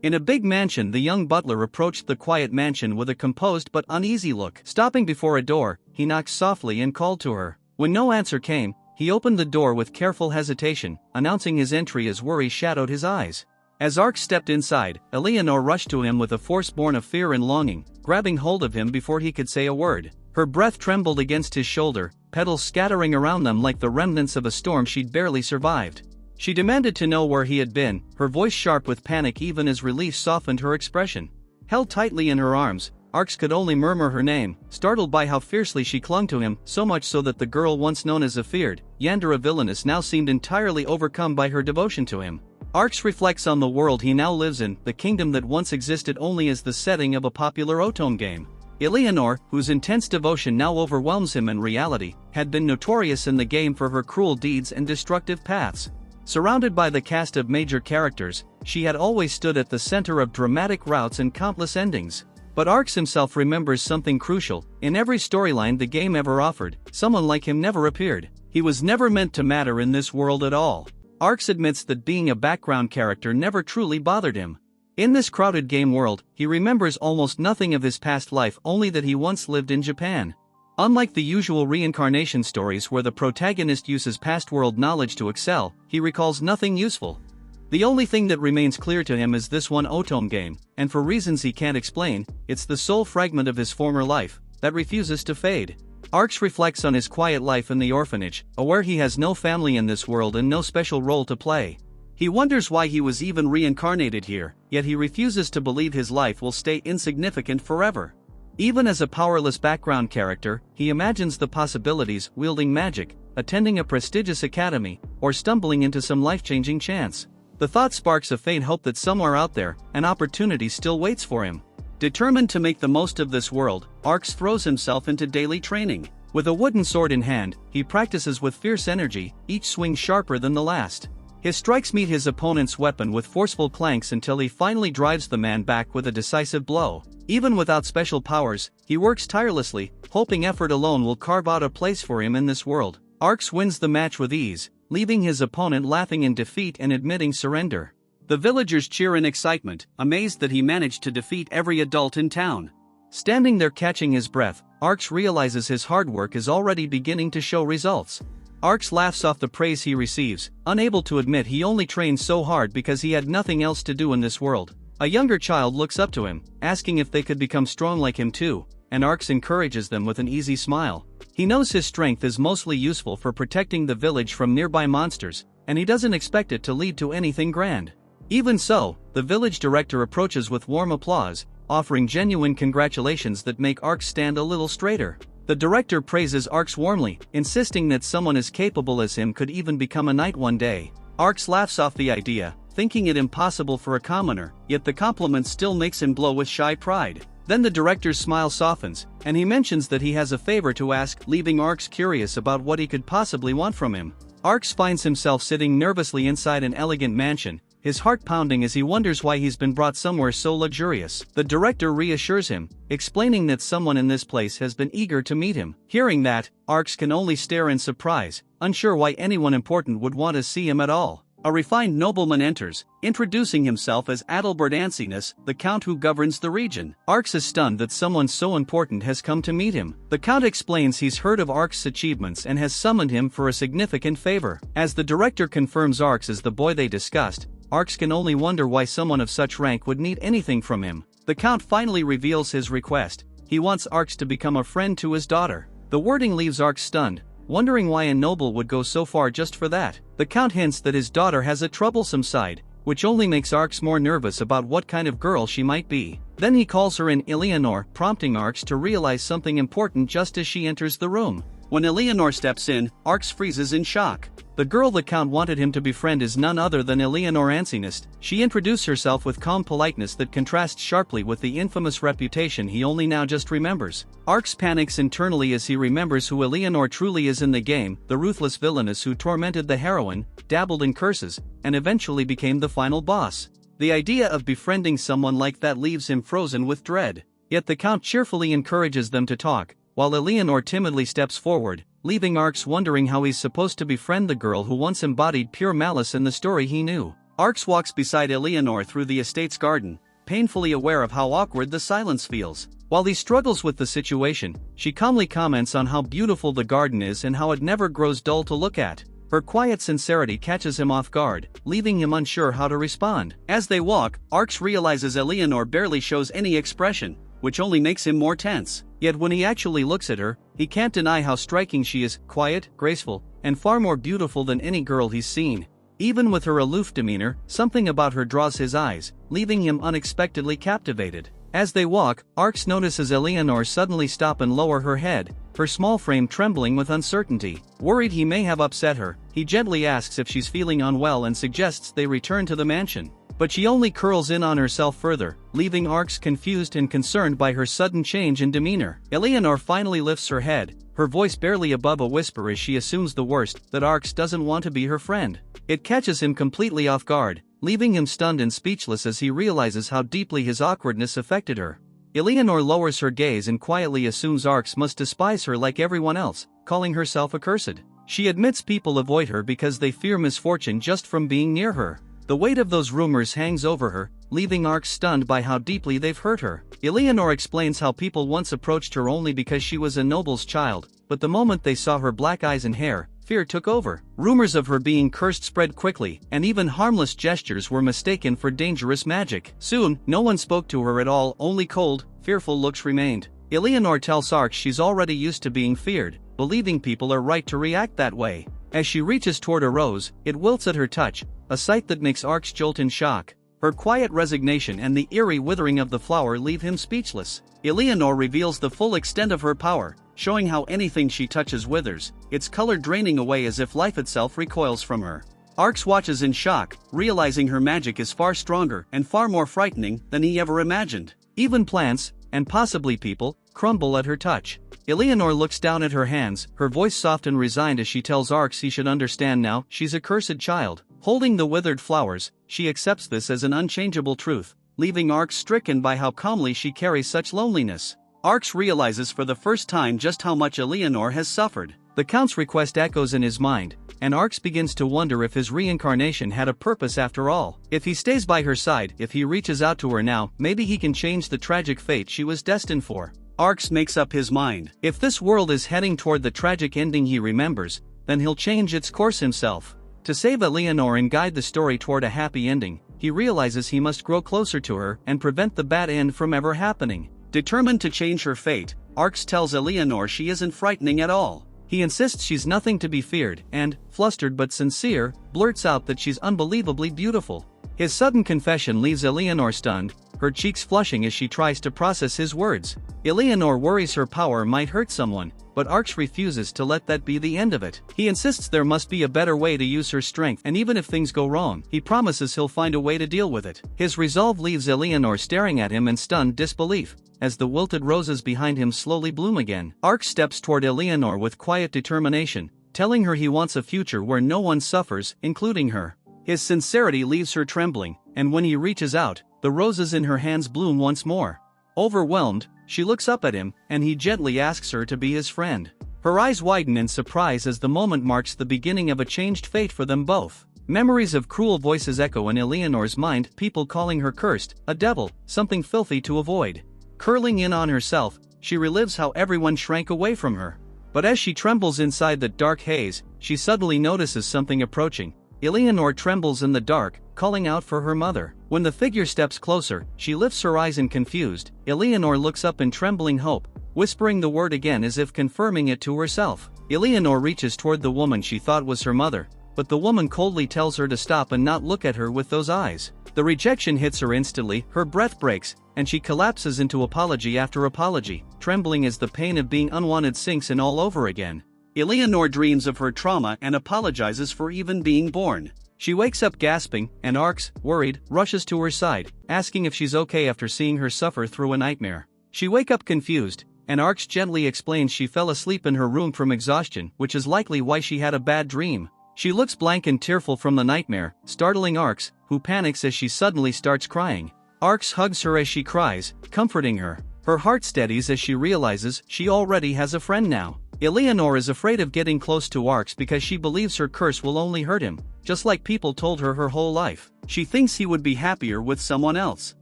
In a big mansion, the young butler approached the quiet mansion with a composed but uneasy look. Stopping before a door, he knocked softly and called to her. When no answer came, he opened the door with careful hesitation, announcing his entry as worry shadowed his eyes. As Arx stepped inside, Eleanor rushed to him with a force born of fear and longing, grabbing hold of him before he could say a word. Her breath trembled against his shoulder, petals scattering around them like the remnants of a storm she'd barely survived. She demanded to know where he had been, her voice sharp with panic even as relief softened her expression. Held tightly in her arms, Arx could only murmur her name, startled by how fiercely she clung to him, so much so that the girl once known as a feared Yandere Villainess now seemed entirely overcome by her devotion to him. Arx reflects on the world he now lives in, the kingdom that once existed only as the setting of a popular Otome game. Eleanor, whose intense devotion now overwhelms him in reality, had been notorious in the game for her cruel deeds and destructive paths. Surrounded by the cast of major characters, she had always stood at the center of dramatic routes and countless endings. But Arx himself remembers something crucial: in every storyline the game ever offered, someone like him never appeared. He was never meant to matter in this world at all. Arx admits that being a background character never truly bothered him. In this crowded game world, he remembers almost nothing of his past life, only that he once lived in Japan. Unlike the usual reincarnation stories where the protagonist uses past world knowledge to excel, he recalls nothing useful. The only thing that remains clear to him is this one Otome game, and for reasons he can't explain, it's the sole fragment of his former life that refuses to fade. Arx reflects on his quiet life in the orphanage, aware he has no family in this world and no special role to play. He wonders why he was even reincarnated here, yet he refuses to believe his life will stay insignificant forever. Even as a powerless background character, he imagines the possibilities: wielding magic, attending a prestigious academy, or stumbling into some life-changing chance. The thought sparks a faint hope that somewhere out there, an opportunity still waits for him. Determined to make the most of this world, Arx throws himself into daily training. With a wooden sword in hand, he practices with fierce energy, each swing sharper than the last. His strikes meet his opponent's weapon with forceful clanks until he finally drives the man back with a decisive blow. Even without special powers, he works tirelessly, hoping effort alone will carve out a place for him in this world. Arx wins the match with ease, leaving his opponent laughing in defeat and admitting surrender. The villagers cheer in excitement, amazed that he managed to defeat every adult in town. Standing there catching his breath, Arx realizes his hard work is already beginning to show results. Arx laughs off the praise he receives, unable to admit he only trained so hard because he had nothing else to do in this world. A younger child looks up to him, asking if they could become strong like him too, and Arx encourages them with an easy smile. He knows his strength is mostly useful for protecting the village from nearby monsters, and he doesn't expect it to lead to anything grand. Even so, the village director approaches with warm applause, offering genuine congratulations that make Arx stand a little straighter. The director praises Arx warmly, insisting that someone as capable as him could even become a knight one day. Arx laughs off the idea, thinking it impossible for a commoner, yet the compliment still makes him glow with shy pride. Then the director's smile softens, and he mentions that he has a favor to ask, leaving Arx curious about what he could possibly want from him. Arx finds himself sitting nervously inside an elegant mansion, his heart pounding as he wonders why he's been brought somewhere so luxurious. The director reassures him, explaining that someone in this place has been eager to meet him. Hearing that, Arx can only stare in surprise, unsure why anyone important would want to see him at all. A refined nobleman enters, introducing himself as Adalbert Ancinous, the count who governs the region. Arx is stunned that someone so important has come to meet him. The count explains he's heard of Arx's achievements and has summoned him for a significant favor. As the director confirms Arx is the boy they discussed, Arx can only wonder why someone of such rank would need anything from him. The count finally reveals his request. He wants Arx to become a friend to his daughter. The wording leaves Arx stunned, wondering why a noble would go so far just for that. The count hints that his daughter has a troublesome side, which only makes Arx more nervous about what kind of girl she might be. Then he calls her in Eleanor, prompting Arx to realize something important just as she enters the room. When Eleanor steps in, Arx freezes in shock. The girl the count wanted him to befriend is none other than Eleanor Ancinous. She introduced herself with calm politeness that contrasts sharply with the infamous reputation he only now just remembers. Arx panics internally as he remembers who Eleanor truly is in the game, the ruthless villainess who tormented the heroine, dabbled in curses, and eventually became the final boss. The idea of befriending someone like that leaves him frozen with dread. Yet the count cheerfully encourages them to talk, while Eleanor timidly steps forward, leaving Arx wondering how he's supposed to befriend the girl who once embodied pure malice in the story he knew. Arx walks beside Eleanor through the estate's garden, painfully aware of how awkward the silence feels. While he struggles with the situation, she calmly comments on how beautiful the garden is and how it never grows dull to look at. Her quiet sincerity catches him off guard, leaving him unsure how to respond. As they walk, Arx realizes Eleanor barely shows any expression, which only makes him more tense. Yet when he actually looks at her, he can't deny how striking she is, quiet, graceful, and far more beautiful than any girl he's seen. Even with her aloof demeanor, something about her draws his eyes, leaving him unexpectedly captivated. As they walk, Arx notices Eleanor suddenly stop and lower her head, her small frame trembling with uncertainty. Worried he may have upset her, he gently asks if she's feeling unwell and suggests they return to the mansion. But she only curls in on herself further, leaving Arx confused and concerned by her sudden change in demeanor. Eleanor finally lifts her head, her voice barely above a whisper as she assumes the worst, that Arx doesn't want to be her friend. It catches him completely off guard, leaving him stunned and speechless as he realizes how deeply his awkwardness affected her. Eleanor lowers her gaze and quietly assumes Arx must despise her like everyone else, calling herself accursed. She admits people avoid her because they fear misfortune just from being near her. The weight of those rumors hangs over her, leaving Arx stunned by how deeply they've hurt her. Eleanor explains how people once approached her only because she was a noble's child, but the moment they saw her black eyes and hair, fear took over. Rumors of her being cursed spread quickly, and even harmless gestures were mistaken for dangerous magic. Soon, no one spoke to her at all, only cold, fearful looks remained. Eleanor tells Arx she's already used to being feared, believing people are right to react that way. As she reaches toward a rose, it wilts at her touch, a sight that makes Arx jolt in shock. Her quiet resignation and the eerie withering of the flower leave him speechless. Eleanor reveals the full extent of her power, showing how anything she touches withers, its color draining away as if life itself recoils from her. Arx watches in shock, realizing her magic is far stronger and far more frightening than he ever imagined. Even plants, and possibly people, crumble at her touch. Eleanor looks down at her hands, her voice soft and resigned as she tells Arx he should understand now, she's a cursed child. Holding the withered flowers, she accepts this as an unchangeable truth, leaving Arx stricken by how calmly she carries such loneliness. Arx realizes for the first time just how much Eleanor has suffered. The Count's request echoes in his mind, and Arx begins to wonder if his reincarnation had a purpose after all. If he stays by her side, if he reaches out to her now, maybe he can change the tragic fate she was destined for. Arx makes up his mind. If this world is heading toward the tragic ending he remembers, then he'll change its course himself. To save Eleanor and guide the story toward a happy ending, he realizes he must grow closer to her and prevent the bad end from ever happening. Determined to change her fate, Arx tells Eleanor she isn't frightening at all. He insists she's nothing to be feared and, flustered but sincere, blurts out that she's unbelievably beautiful. His sudden confession leaves Eleanor stunned, her cheeks flushing as she tries to process his words. Eleanor worries her power might hurt someone, but Arx refuses to let that be the end of it. He insists there must be a better way to use her strength, and even if things go wrong, he promises he'll find a way to deal with it. His resolve leaves Eleanor staring at him in stunned disbelief, as the wilted roses behind him slowly bloom again. Arx steps toward Eleanor with quiet determination, telling her he wants a future where no one suffers, including her. His sincerity leaves her trembling, and when he reaches out, the roses in her hands bloom once more. Overwhelmed, she looks up at him, and he gently asks her to be his friend. Her eyes widen in surprise as the moment marks the beginning of a changed fate for them both. Memories of cruel voices echo in Eleanor's mind, people calling her cursed, a devil, something filthy to avoid. Curling in on herself, she relives how everyone shrank away from her. But as she trembles inside the dark haze, she suddenly notices something approaching. Eleanor trembles in the dark, calling out for her mother. When the figure steps closer, she lifts her eyes in confused. Eleanor looks up in trembling hope, whispering the word again as if confirming it to herself. Eleanor reaches toward the woman she thought was her mother, but the woman coldly tells her to stop and not look at her with those eyes. The rejection hits her instantly, her breath breaks, and she collapses into apology after apology, trembling as the pain of being unwanted sinks in all over again. Eleanor dreams of her trauma and apologizes for even being born. She wakes up gasping, and Arx, worried, rushes to her side, asking if she's okay after seeing her suffer through a nightmare. She wakes up confused, and Arx gently explains she fell asleep in her room from exhaustion, which is likely why she had a bad dream. She looks blank and tearful from the nightmare, startling Arx, who panics as she suddenly starts crying. Arx hugs her as she cries, comforting her. Her heart steadies as she realizes she already has a friend now. Eleanor is afraid of getting close to Arx because she believes her curse will only hurt him, just like people told her her whole life. She thinks he would be happier with someone else.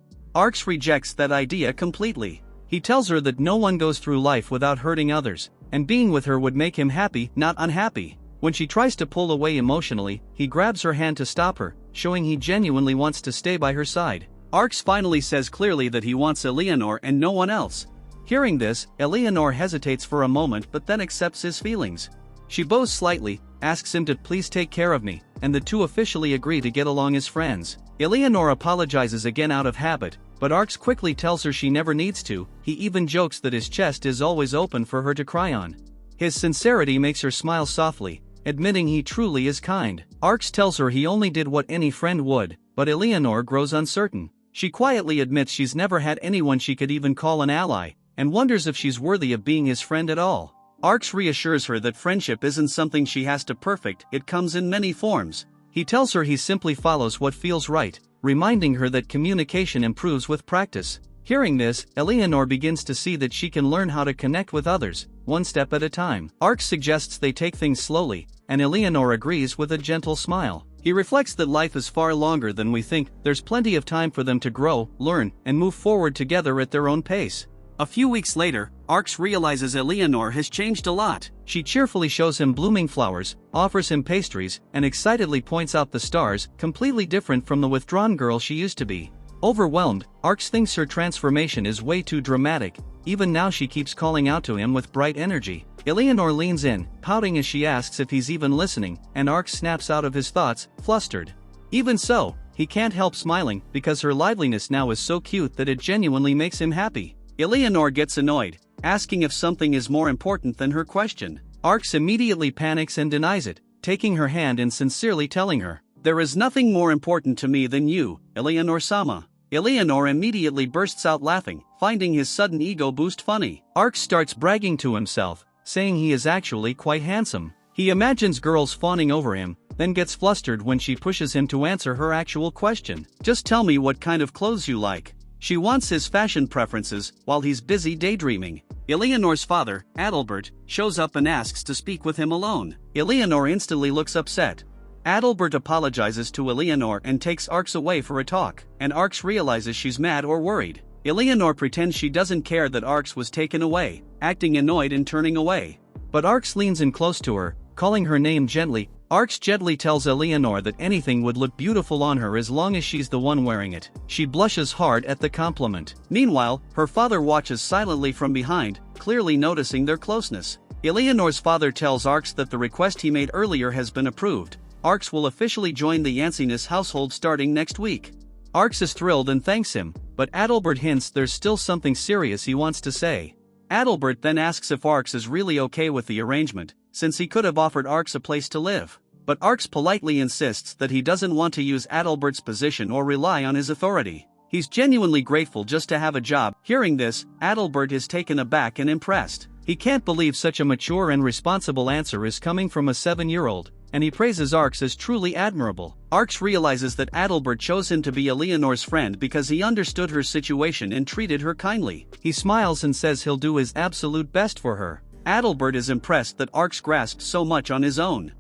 Arx rejects that idea completely. He tells her that no one goes through life without hurting others, and being with her would make him happy, not unhappy. When she tries to pull away emotionally, he grabs her hand to stop her, showing he genuinely wants to stay by her side. Arx finally says clearly that he wants Eleanor and no one else. Hearing this, Eleanor hesitates for a moment but then accepts his feelings. She bows slightly, asks him to please take care of me, and the two officially agree to get along as friends. Eleanor apologizes again out of habit, but Arx quickly tells her she never needs to. He even jokes that his chest is always open for her to cry on. His sincerity makes her smile softly, admitting he truly is kind. Arx tells her he only did what any friend would, but Eleanor grows uncertain. She quietly admits she's never had anyone she could even call an ally, and wonders if she's worthy of being his friend at all. Arx reassures her that friendship isn't something she has to perfect, it comes in many forms. He tells her he simply follows what feels right, reminding her that communication improves with practice. Hearing this, Eleanor begins to see that she can learn how to connect with others, one step at a time. Arx suggests they take things slowly, and Eleanor agrees with a gentle smile. He reflects that life is far longer than we think, there's plenty of time for them to grow, learn, and move forward together at their own pace. A few weeks later, Arx realizes Eleanor has changed a lot. She cheerfully shows him blooming flowers, offers him pastries, and excitedly points out the stars, completely different from the withdrawn girl she used to be. Overwhelmed, Arx thinks her transformation is way too dramatic. Even now she keeps calling out to him with bright energy. Eleanor leans in, pouting as she asks if he's even listening, and Arx snaps out of his thoughts, flustered. Even so, he can't help smiling, because her liveliness now is so cute that it genuinely makes him happy. Eleanor gets annoyed, asking if something is more important than her question. Arx immediately panics and denies it, taking her hand and sincerely telling her, "There is nothing more important to me than you, Eleanor-sama." Eleanor immediately bursts out laughing, finding his sudden ego boost funny. Arx starts bragging to himself, saying he is actually quite handsome. He imagines girls fawning over him, then gets flustered when she pushes him to answer her actual question. "Just tell me what kind of clothes you like." She wants his fashion preferences, while he's busy daydreaming. Eleanor's father, Adalbert, shows up and asks to speak with him alone. Eleanor instantly looks upset. Adalbert apologizes to Eleanor and takes Arx away for a talk, and Arx realizes she's mad or worried. Eleanor pretends she doesn't care that Arx was taken away, acting annoyed and turning away. But Arx leans in close to her, calling her name gently. Arx gently tells Eleanor that anything would look beautiful on her as long as she's the one wearing it. She blushes hard at the compliment. Meanwhile, her father watches silently from behind, clearly noticing their closeness. Eleanor's father tells Arx that the request he made earlier has been approved. Arx will officially join the Yanciness household starting next week. Arx is thrilled and thanks him, but Adalbert hints there's still something serious he wants to say. Adalbert then asks if Arx is really okay with the arrangement, since he could have offered Arx a place to live. But Arx politely insists that he doesn't want to use Adalbert's position or rely on his authority. He's genuinely grateful just to have a job. Hearing this, Adalbert is taken aback and impressed. He can't believe such a mature and responsible answer is coming from a 7-year-old, and he praises Arx as truly admirable. Arx realizes that Adalbert chose him to be Eleanor's friend because he understood her situation and treated her kindly. He smiles and says he'll do his absolute best for her. Adalbert is impressed that Arx grasped so much on his own.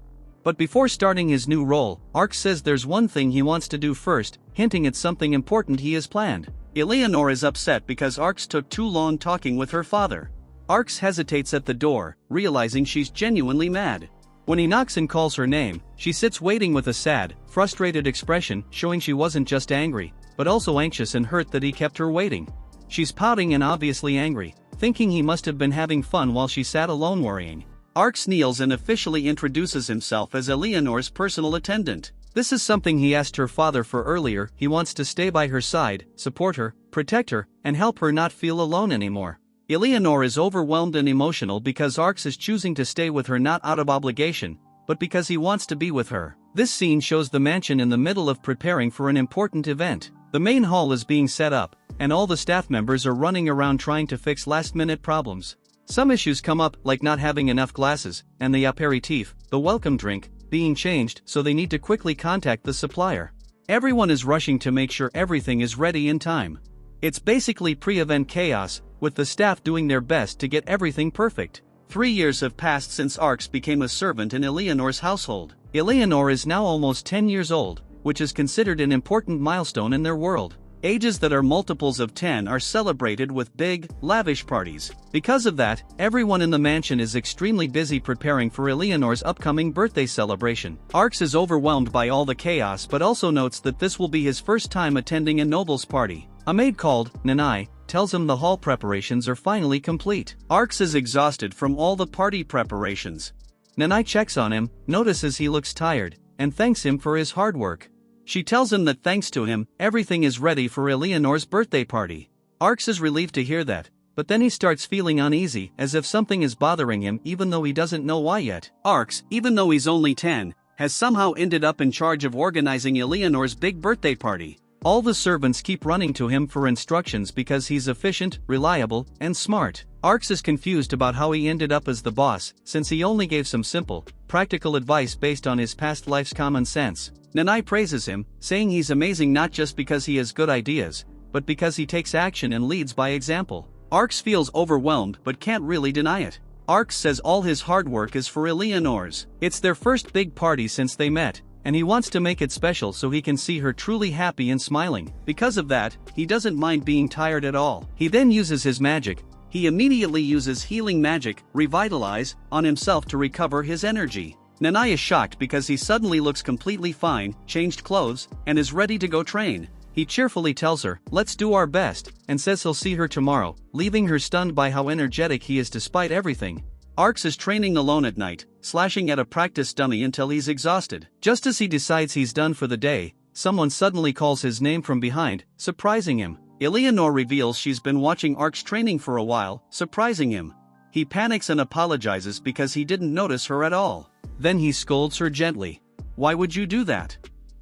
But before starting his new role, Arx says there's one thing he wants to do first, hinting at something important he has planned. Eleanor is upset because Arx took too long talking with her father. Arx hesitates at the door, realizing she's genuinely mad. When he knocks and calls her name, she sits waiting with a sad, frustrated expression, showing she wasn't just angry, but also anxious and hurt that he kept her waiting. She's pouting and obviously angry, thinking he must have been having fun while she sat alone worrying. Arx kneels and officially introduces himself as Eleanor's personal attendant. This is something he asked her father for earlier. He wants to stay by her side, support her, protect her, and help her not feel alone anymore. Eleanor is overwhelmed and emotional because Arx is choosing to stay with her not out of obligation, but because he wants to be with her. This scene shows the mansion in the middle of preparing for an important event. The main hall is being set up, and all the staff members are running around trying to fix last-minute problems. Some issues come up, like not having enough glasses, and the aperitif, the welcome drink, being changed, so they need to quickly contact the supplier. Everyone is rushing to make sure everything is ready in time. It's basically pre-event chaos, with the staff doing their best to get everything perfect. 3 years have passed since Arx became a servant in Eleanor's household. Eleanor is now almost 10 years old, which is considered an important milestone in their world. Ages that are multiples of 10 are celebrated with big, lavish parties. Because of that, everyone in the mansion is extremely busy preparing for Eleanor's upcoming birthday celebration. Arx is overwhelmed by all the chaos but also notes that this will be his first time attending a noble's party. A maid called Nanai tells him the hall preparations are finally complete. Arx is exhausted from all the party preparations. Nanai checks on him, notices he looks tired, and thanks him for his hard work. She tells him that thanks to him, everything is ready for Eleanor's birthday party. Arx is relieved to hear that, but then he starts feeling uneasy, as if something is bothering him even though he doesn't know why yet. Arx, even though he's only 10, has somehow ended up in charge of organizing Eleanor's big birthday party. All the servants keep running to him for instructions because he's efficient, reliable, and smart. Arx is confused about how he ended up as the boss, since he only gave some simple, practical advice based on his past life's common sense. Nanai praises him, saying he's amazing not just because he has good ideas, but because he takes action and leads by example. Arx feels overwhelmed but can't really deny it. Arx says all his hard work is for Eleanor's. It's their first big party since they met, and he wants to make it special so he can see her truly happy and smiling. Because of that, he doesn't mind being tired at all. He then uses his magic. He immediately uses healing magic, Revitalize, on himself to recover his energy. Nanai is shocked because he suddenly looks completely fine, changed clothes, and is ready to go train. He cheerfully tells her, "Let's do our best," and says he'll see her tomorrow, leaving her stunned by how energetic he is despite everything. Arx is training alone at night, slashing at a practice dummy until he's exhausted. Just as he decides he's done for the day, someone suddenly calls his name from behind, surprising him. Eleanor reveals she's been watching Arx training for a while, surprising him. He panics and apologizes because he didn't notice her at all. Then he scolds her gently. "Why would you do that?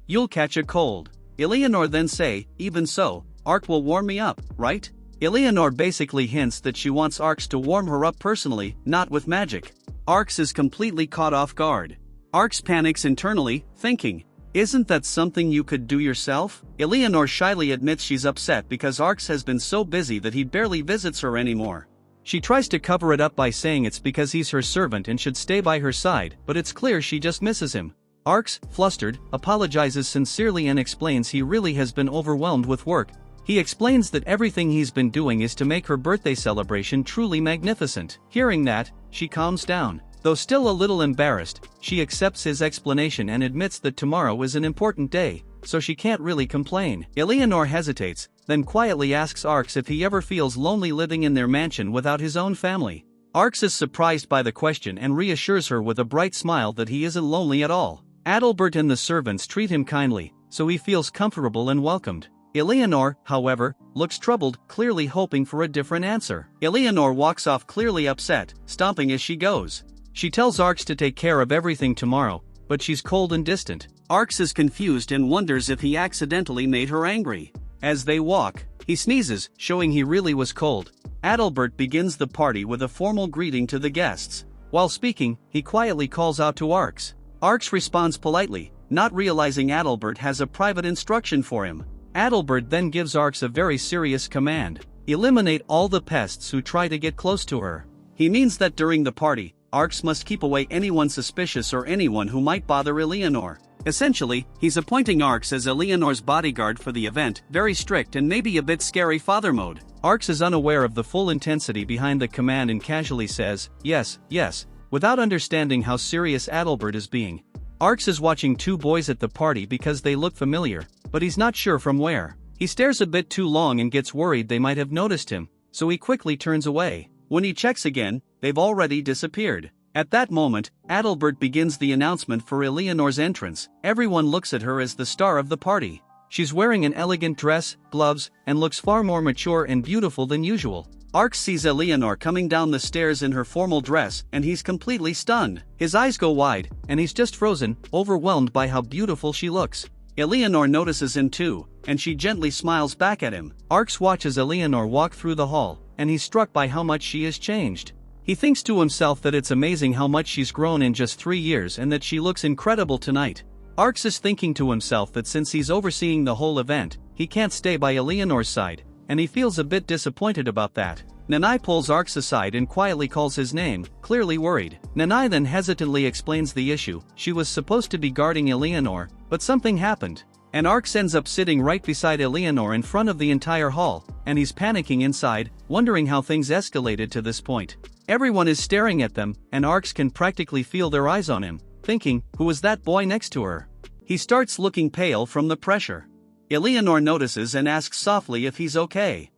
You'll catch a cold." Eleanor then say, "Even so, Arx will warm me up, right?" Eleanor basically hints that she wants Arx to warm her up personally, not with magic. Arx is completely caught off guard. Arx panics internally, thinking, "Isn't that something you could do yourself?" Eleanor shyly admits she's upset because Arx has been so busy that he barely visits her anymore. She tries to cover it up by saying it's because he's her servant and should stay by her side, but it's clear she just misses him. Arx, flustered, apologizes sincerely and explains he really has been overwhelmed with work. He explains that everything he's been doing is to make her birthday celebration truly magnificent. Hearing that, she calms down. Though still a little embarrassed, she accepts his explanation and admits that tomorrow is an important day, so she can't really complain. Eleanor hesitates, then quietly asks Arx if he ever feels lonely living in their mansion without his own family. Arx is surprised by the question and reassures her with a bright smile that he isn't lonely at all. Adalbert and the servants treat him kindly, so he feels comfortable and welcomed. Eleanor, however, looks troubled, clearly hoping for a different answer. Eleanor walks off clearly upset, stomping as she goes. She tells Arx to take care of everything tomorrow, but she's cold and distant. Arx is confused and wonders if he accidentally made her angry. As they walk, he sneezes, showing he really was cold. Adalbert begins the party with a formal greeting to the guests. While speaking, he quietly calls out to Arx. Arx responds politely, not realizing Adalbert has a private instruction for him. Adalbert then gives Arx a very serious command: eliminate all the pests who try to get close to her. He means that during the party, Arx must keep away anyone suspicious or anyone who might bother Eleanor. Essentially, he's appointing Arx as Eleanor's bodyguard for the event, very strict and maybe a bit scary father mode. Arx is unaware of the full intensity behind the command and casually says, "Yes, yes," without understanding how serious Adalbert is being. Arx is watching two boys at the party because they look familiar, but he's not sure from where. He stares a bit too long and gets worried they might have noticed him, so he quickly turns away. When he checks again, they've already disappeared. At that moment, Adalbert begins the announcement for Eleanor's entrance. Everyone looks at her as the star of the party. She's wearing an elegant dress, gloves, and looks far more mature and beautiful than usual. Arx sees Eleanor coming down the stairs in her formal dress, and he's completely stunned. His eyes go wide, and he's just frozen, overwhelmed by how beautiful she looks. Eleanor notices him too, and she gently smiles back at him. Arx watches Eleanor walk through the hall, and he's struck by how much she has changed. He thinks to himself that it's amazing how much she's grown in just 3 years and that she looks incredible tonight. Arx is thinking to himself that since he's overseeing the whole event, he can't stay by Eleanor's side, and he feels a bit disappointed about that. Nanai pulls Arx aside and quietly calls his name, clearly worried. Nanai then hesitantly explains the issue. She was supposed to be guarding Eleanor, but something happened. And Arx ends up sitting right beside Eleanor in front of the entire hall, and he's panicking inside, wondering how things escalated to this point. Everyone is staring at them, and Arx can practically feel their eyes on him, thinking, who was that boy next to her? He starts looking pale from the pressure. Eleanor notices and asks softly if he's okay.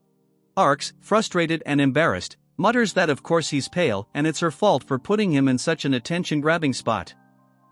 Arx, frustrated and embarrassed, mutters that of course he's pale and it's her fault for putting him in such an attention-grabbing spot.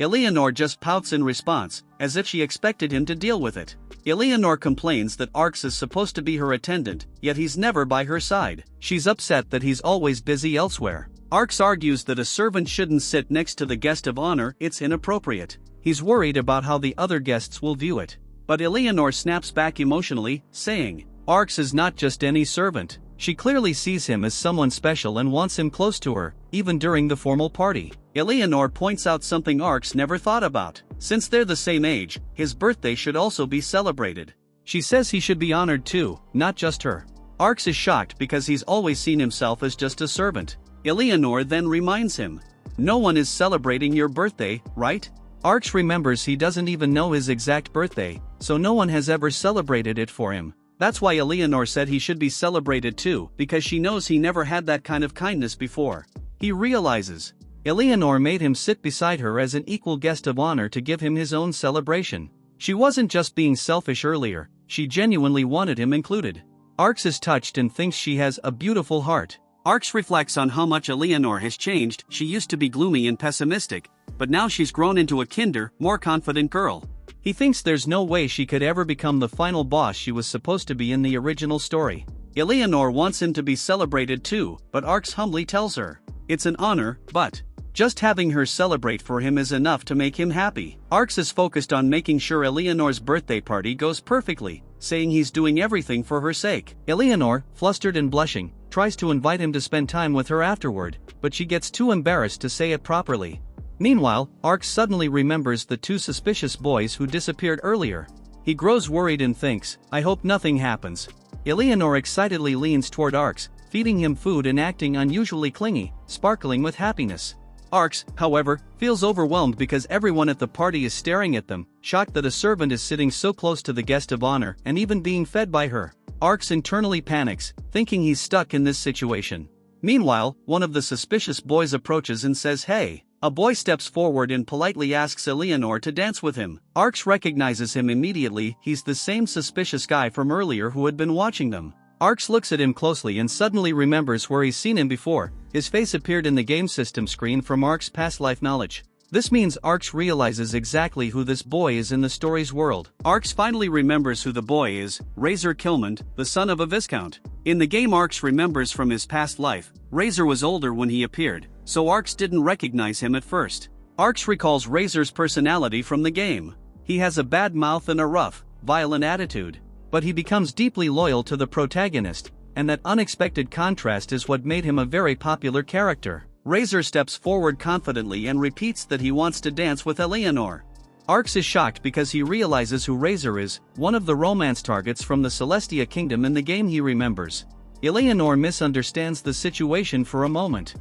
Eleanor just pouts in response, as if she expected him to deal with it. Eleanor complains that Arx is supposed to be her attendant, yet he's never by her side. She's upset that he's always busy elsewhere. Arx argues that a servant shouldn't sit next to the guest of honor, it's inappropriate. He's worried about how the other guests will view it. But Eleanor snaps back emotionally, saying, Arx is not just any servant. She clearly sees him as someone special and wants him close to her, even during the formal party. Eleanor points out something Arx never thought about. Since they're the same age, his birthday should also be celebrated. She says he should be honored too, not just her. Arx is shocked because he's always seen himself as just a servant. Eleanor then reminds him, no one is celebrating your birthday, right? Arx remembers he doesn't even know his exact birthday, so no one has ever celebrated it for him. That's why Eleanor said he should be celebrated too, because she knows he never had that kind of kindness before. He realizes Eleanor made him sit beside her as an equal guest of honor to give him his own celebration. She wasn't just being selfish earlier, she genuinely wanted him included. Arx is touched and thinks she has a beautiful heart. Arx reflects on how much Eleanor has changed. She used to be gloomy and pessimistic, but now she's grown into a kinder, more confident girl. He thinks there's no way she could ever become the final boss she was supposed to be in the original story. Eleanor wants him to be celebrated too, but Arx humbly tells her, it's an honor, but just having her celebrate for him is enough to make him happy. Arx is focused on making sure Eleanor's birthday party goes perfectly, saying he's doing everything for her sake. Eleanor, flustered and blushing, tries to invite him to spend time with her afterward, but she gets too embarrassed to say it properly. Meanwhile, Arx suddenly remembers the two suspicious boys who disappeared earlier. He grows worried and thinks, I hope nothing happens. Eleanor excitedly leans toward Arx, feeding him food and acting unusually clingy, sparkling with happiness. Arx, however, feels overwhelmed because everyone at the party is staring at them, shocked that a servant is sitting so close to the guest of honor and even being fed by her. Arx internally panics, thinking he's stuck in this situation. Meanwhile, one of the suspicious boys approaches and says hey. A boy steps forward and politely asks Eleanor to dance with him. Arx recognizes him immediately, he's the same suspicious guy from earlier who had been watching them. Arx looks at him closely and suddenly remembers where he's seen him before. His face appeared in the game system screen from Arx's past life knowledge. This means Arx realizes exactly who this boy is in the story's world. Arx finally remembers who the boy is, Razor Kilmond, the son of a Viscount. In the game Arx remembers from his past life, Razor was older when he appeared, so Arx didn't recognize him at first. Arx recalls Razor's personality from the game. He has a bad mouth and a rough, violent attitude. But he becomes deeply loyal to the protagonist, and that unexpected contrast is what made him a very popular character. Razor steps forward confidently and repeats that he wants to dance with Eleanor. Arx is shocked because he realizes who Razor is, one of the romance targets from the Celestia Kingdom in the game he remembers. Eleanor misunderstands the situation for a moment.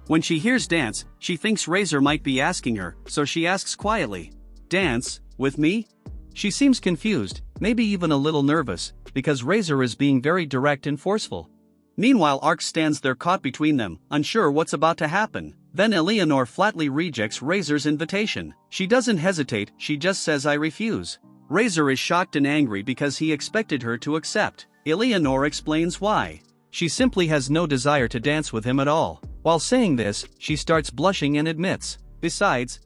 When she hears dance, she thinks Razor might be asking her, so she asks quietly, dance, with me? She seems confused, maybe even a little nervous, because Razor is being very direct and forceful. Meanwhile Arx stands there caught between them, unsure what's about to happen. Then Eleanor flatly rejects Razor's invitation. She doesn't hesitate, she just says I refuse. Razor is shocked and angry because he expected her to accept. Eleanor explains why. She simply has no desire to dance with him at all. While saying this, she starts blushing and admits, besides,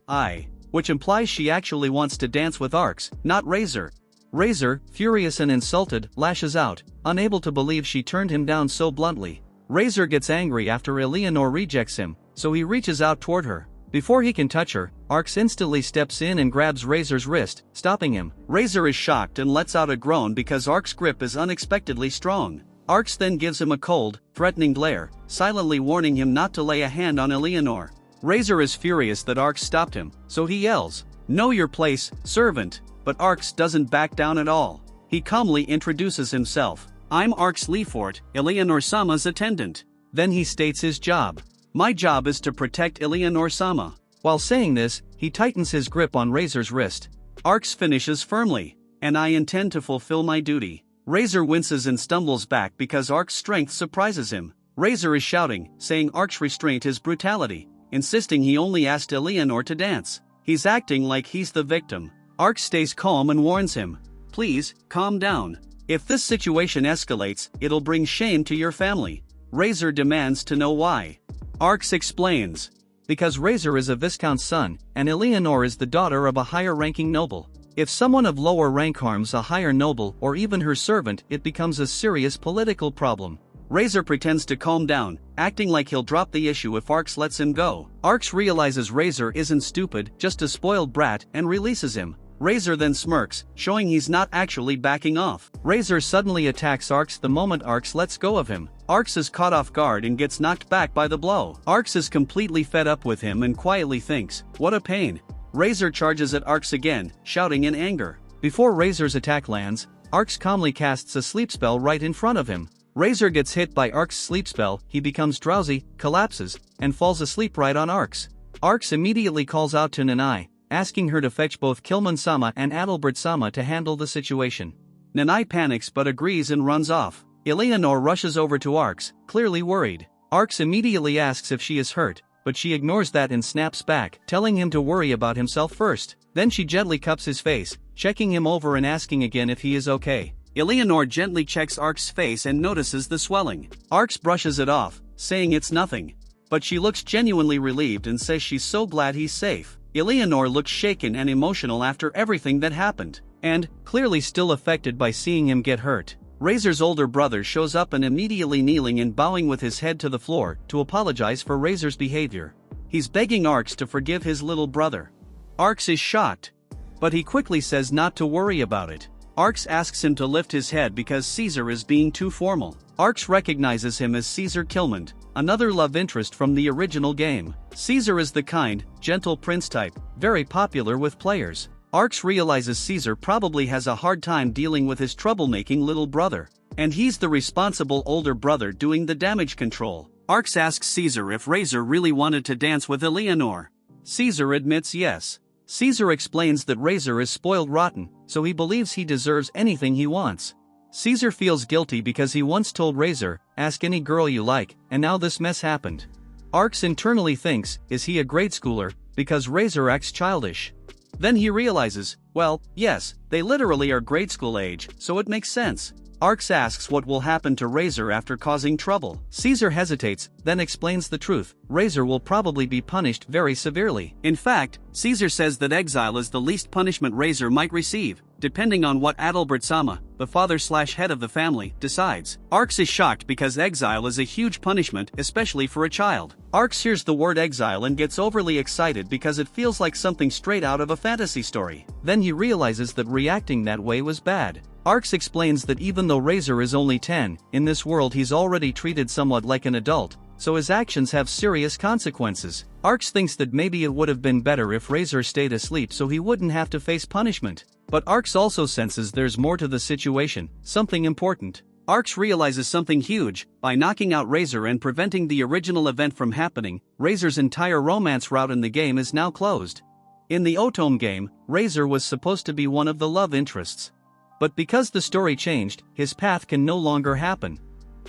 which implies she actually wants to dance with Arx, not Razor. Razor, furious and insulted, lashes out, unable to believe she turned him down so bluntly. Razor gets angry after Eleanor rejects him, so he reaches out toward her. Before he can touch her, Arx instantly steps in and grabs Razor's wrist, stopping him. Razor is shocked and lets out a groan because Arx's grip is unexpectedly strong. Arx then gives him a cold, threatening glare, silently warning him not to lay a hand on Eleanor. Razor is furious that Arx stopped him, so he yells, "Know your place, servant," but Arx doesn't back down at all. He calmly introduces himself. "I'm Arx Leafort, Eleanor Sama's attendant." Then he states his job. My job is to protect Eleanor-sama. While saying this, he tightens his grip on Razor's wrist. Arcs finishes firmly. And I intend to fulfill my duty. Razor winces and stumbles back because Arc's strength surprises him. Razor is shouting, saying Arc's restraint is brutality, insisting he only asked Eleanor to dance. He's acting like he's the victim. Arc stays calm and warns him. Please, calm down. If this situation escalates, it'll bring shame to your family. Razor demands to know why. Arcs explains. Because Razor is a Viscount's son, and Eleanor is the daughter of a higher-ranking noble. If someone of lower rank harms a higher noble or even her servant, it becomes a serious political problem. Razor pretends to calm down, acting like he'll drop the issue if Arcs lets him go. Arcs realizes Razor isn't stupid, just a spoiled brat, and releases him. Razor then smirks, showing he's not actually backing off. Razor suddenly attacks Arcs the moment Arcs lets go of him. Arcs is caught off guard and gets knocked back by the blow. Arcs is completely fed up with him and quietly thinks, what a pain. Razor charges at Arcs again, shouting in anger. Before Razor's attack lands, Arcs calmly casts a sleep spell right in front of him. Razor gets hit by Arcs' sleep spell, he becomes drowsy, collapses, and falls asleep right on Arcs. Arcs immediately calls out to Nanai, asking her to fetch both Kilman-sama and Adalbert-sama to handle the situation. Nanai panics but agrees and runs off. Eleanor rushes over to Arcs, clearly worried. Arcs immediately asks if she is hurt, but she ignores that and snaps back, telling him to worry about himself first. Then she gently cups his face, checking him over and asking again if he is okay. Eleanor gently checks Arcs' face and notices the swelling. Arcs brushes it off, saying it's nothing. But she looks genuinely relieved and says she's so glad he's safe. Eleanor looks shaken and emotional after everything that happened, and, clearly still affected by seeing him get hurt. Razor's older brother shows up and immediately kneeling and bowing with his head to the floor to apologize for Razor's behavior. He's begging Arcs to forgive his little brother. Arcs is shocked, but he quickly says not to worry about it. Arcs asks him to lift his head because Caesar is being too formal. Arcs recognizes him as Caesar Kilmand, another love interest from the original game. Caesar is the kind, gentle prince type, very popular with players. Arcs realizes Caesar probably has a hard time dealing with his troublemaking little brother, and he's the responsible older brother doing the damage control. Arcs asks Caesar if Razor really wanted to dance with Eleanor. Caesar admits yes. Caesar explains that Razor is spoiled rotten, so he believes he deserves anything he wants. Caesar feels guilty because he once told Razor, ask any girl you like, and now this mess happened. Arcs internally thinks, is he a grade schooler, because Razor acts childish. Then he realizes, well, yes, they literally are grade school age, so it makes sense. Arcs asks what will happen to Razor after causing trouble. Caesar hesitates, then explains the truth. Razor will probably be punished very severely. In fact, Caesar says that exile is the least punishment Razor might receive, depending on what Adalbert-sama, the father/head of the family, decides. Arcs is shocked because exile is a huge punishment, especially for a child. Arcs hears the word exile and gets overly excited because it feels like something straight out of a fantasy story. Then he realizes that reacting that way was bad. Arcs explains that even though Razor is only 10, in this world he's already treated somewhat like an adult, so his actions have serious consequences. Arcs thinks that maybe it would have been better if Razor stayed asleep so he wouldn't have to face punishment. But Arcs also senses there's more to the situation, something important. Arcs realizes something huge. By knocking out Razor and preventing the original event from happening, Razor's entire romance route in the game is now closed. In the Otome game, Razor was supposed to be one of the love interests. But because the story changed, his path can no longer happen.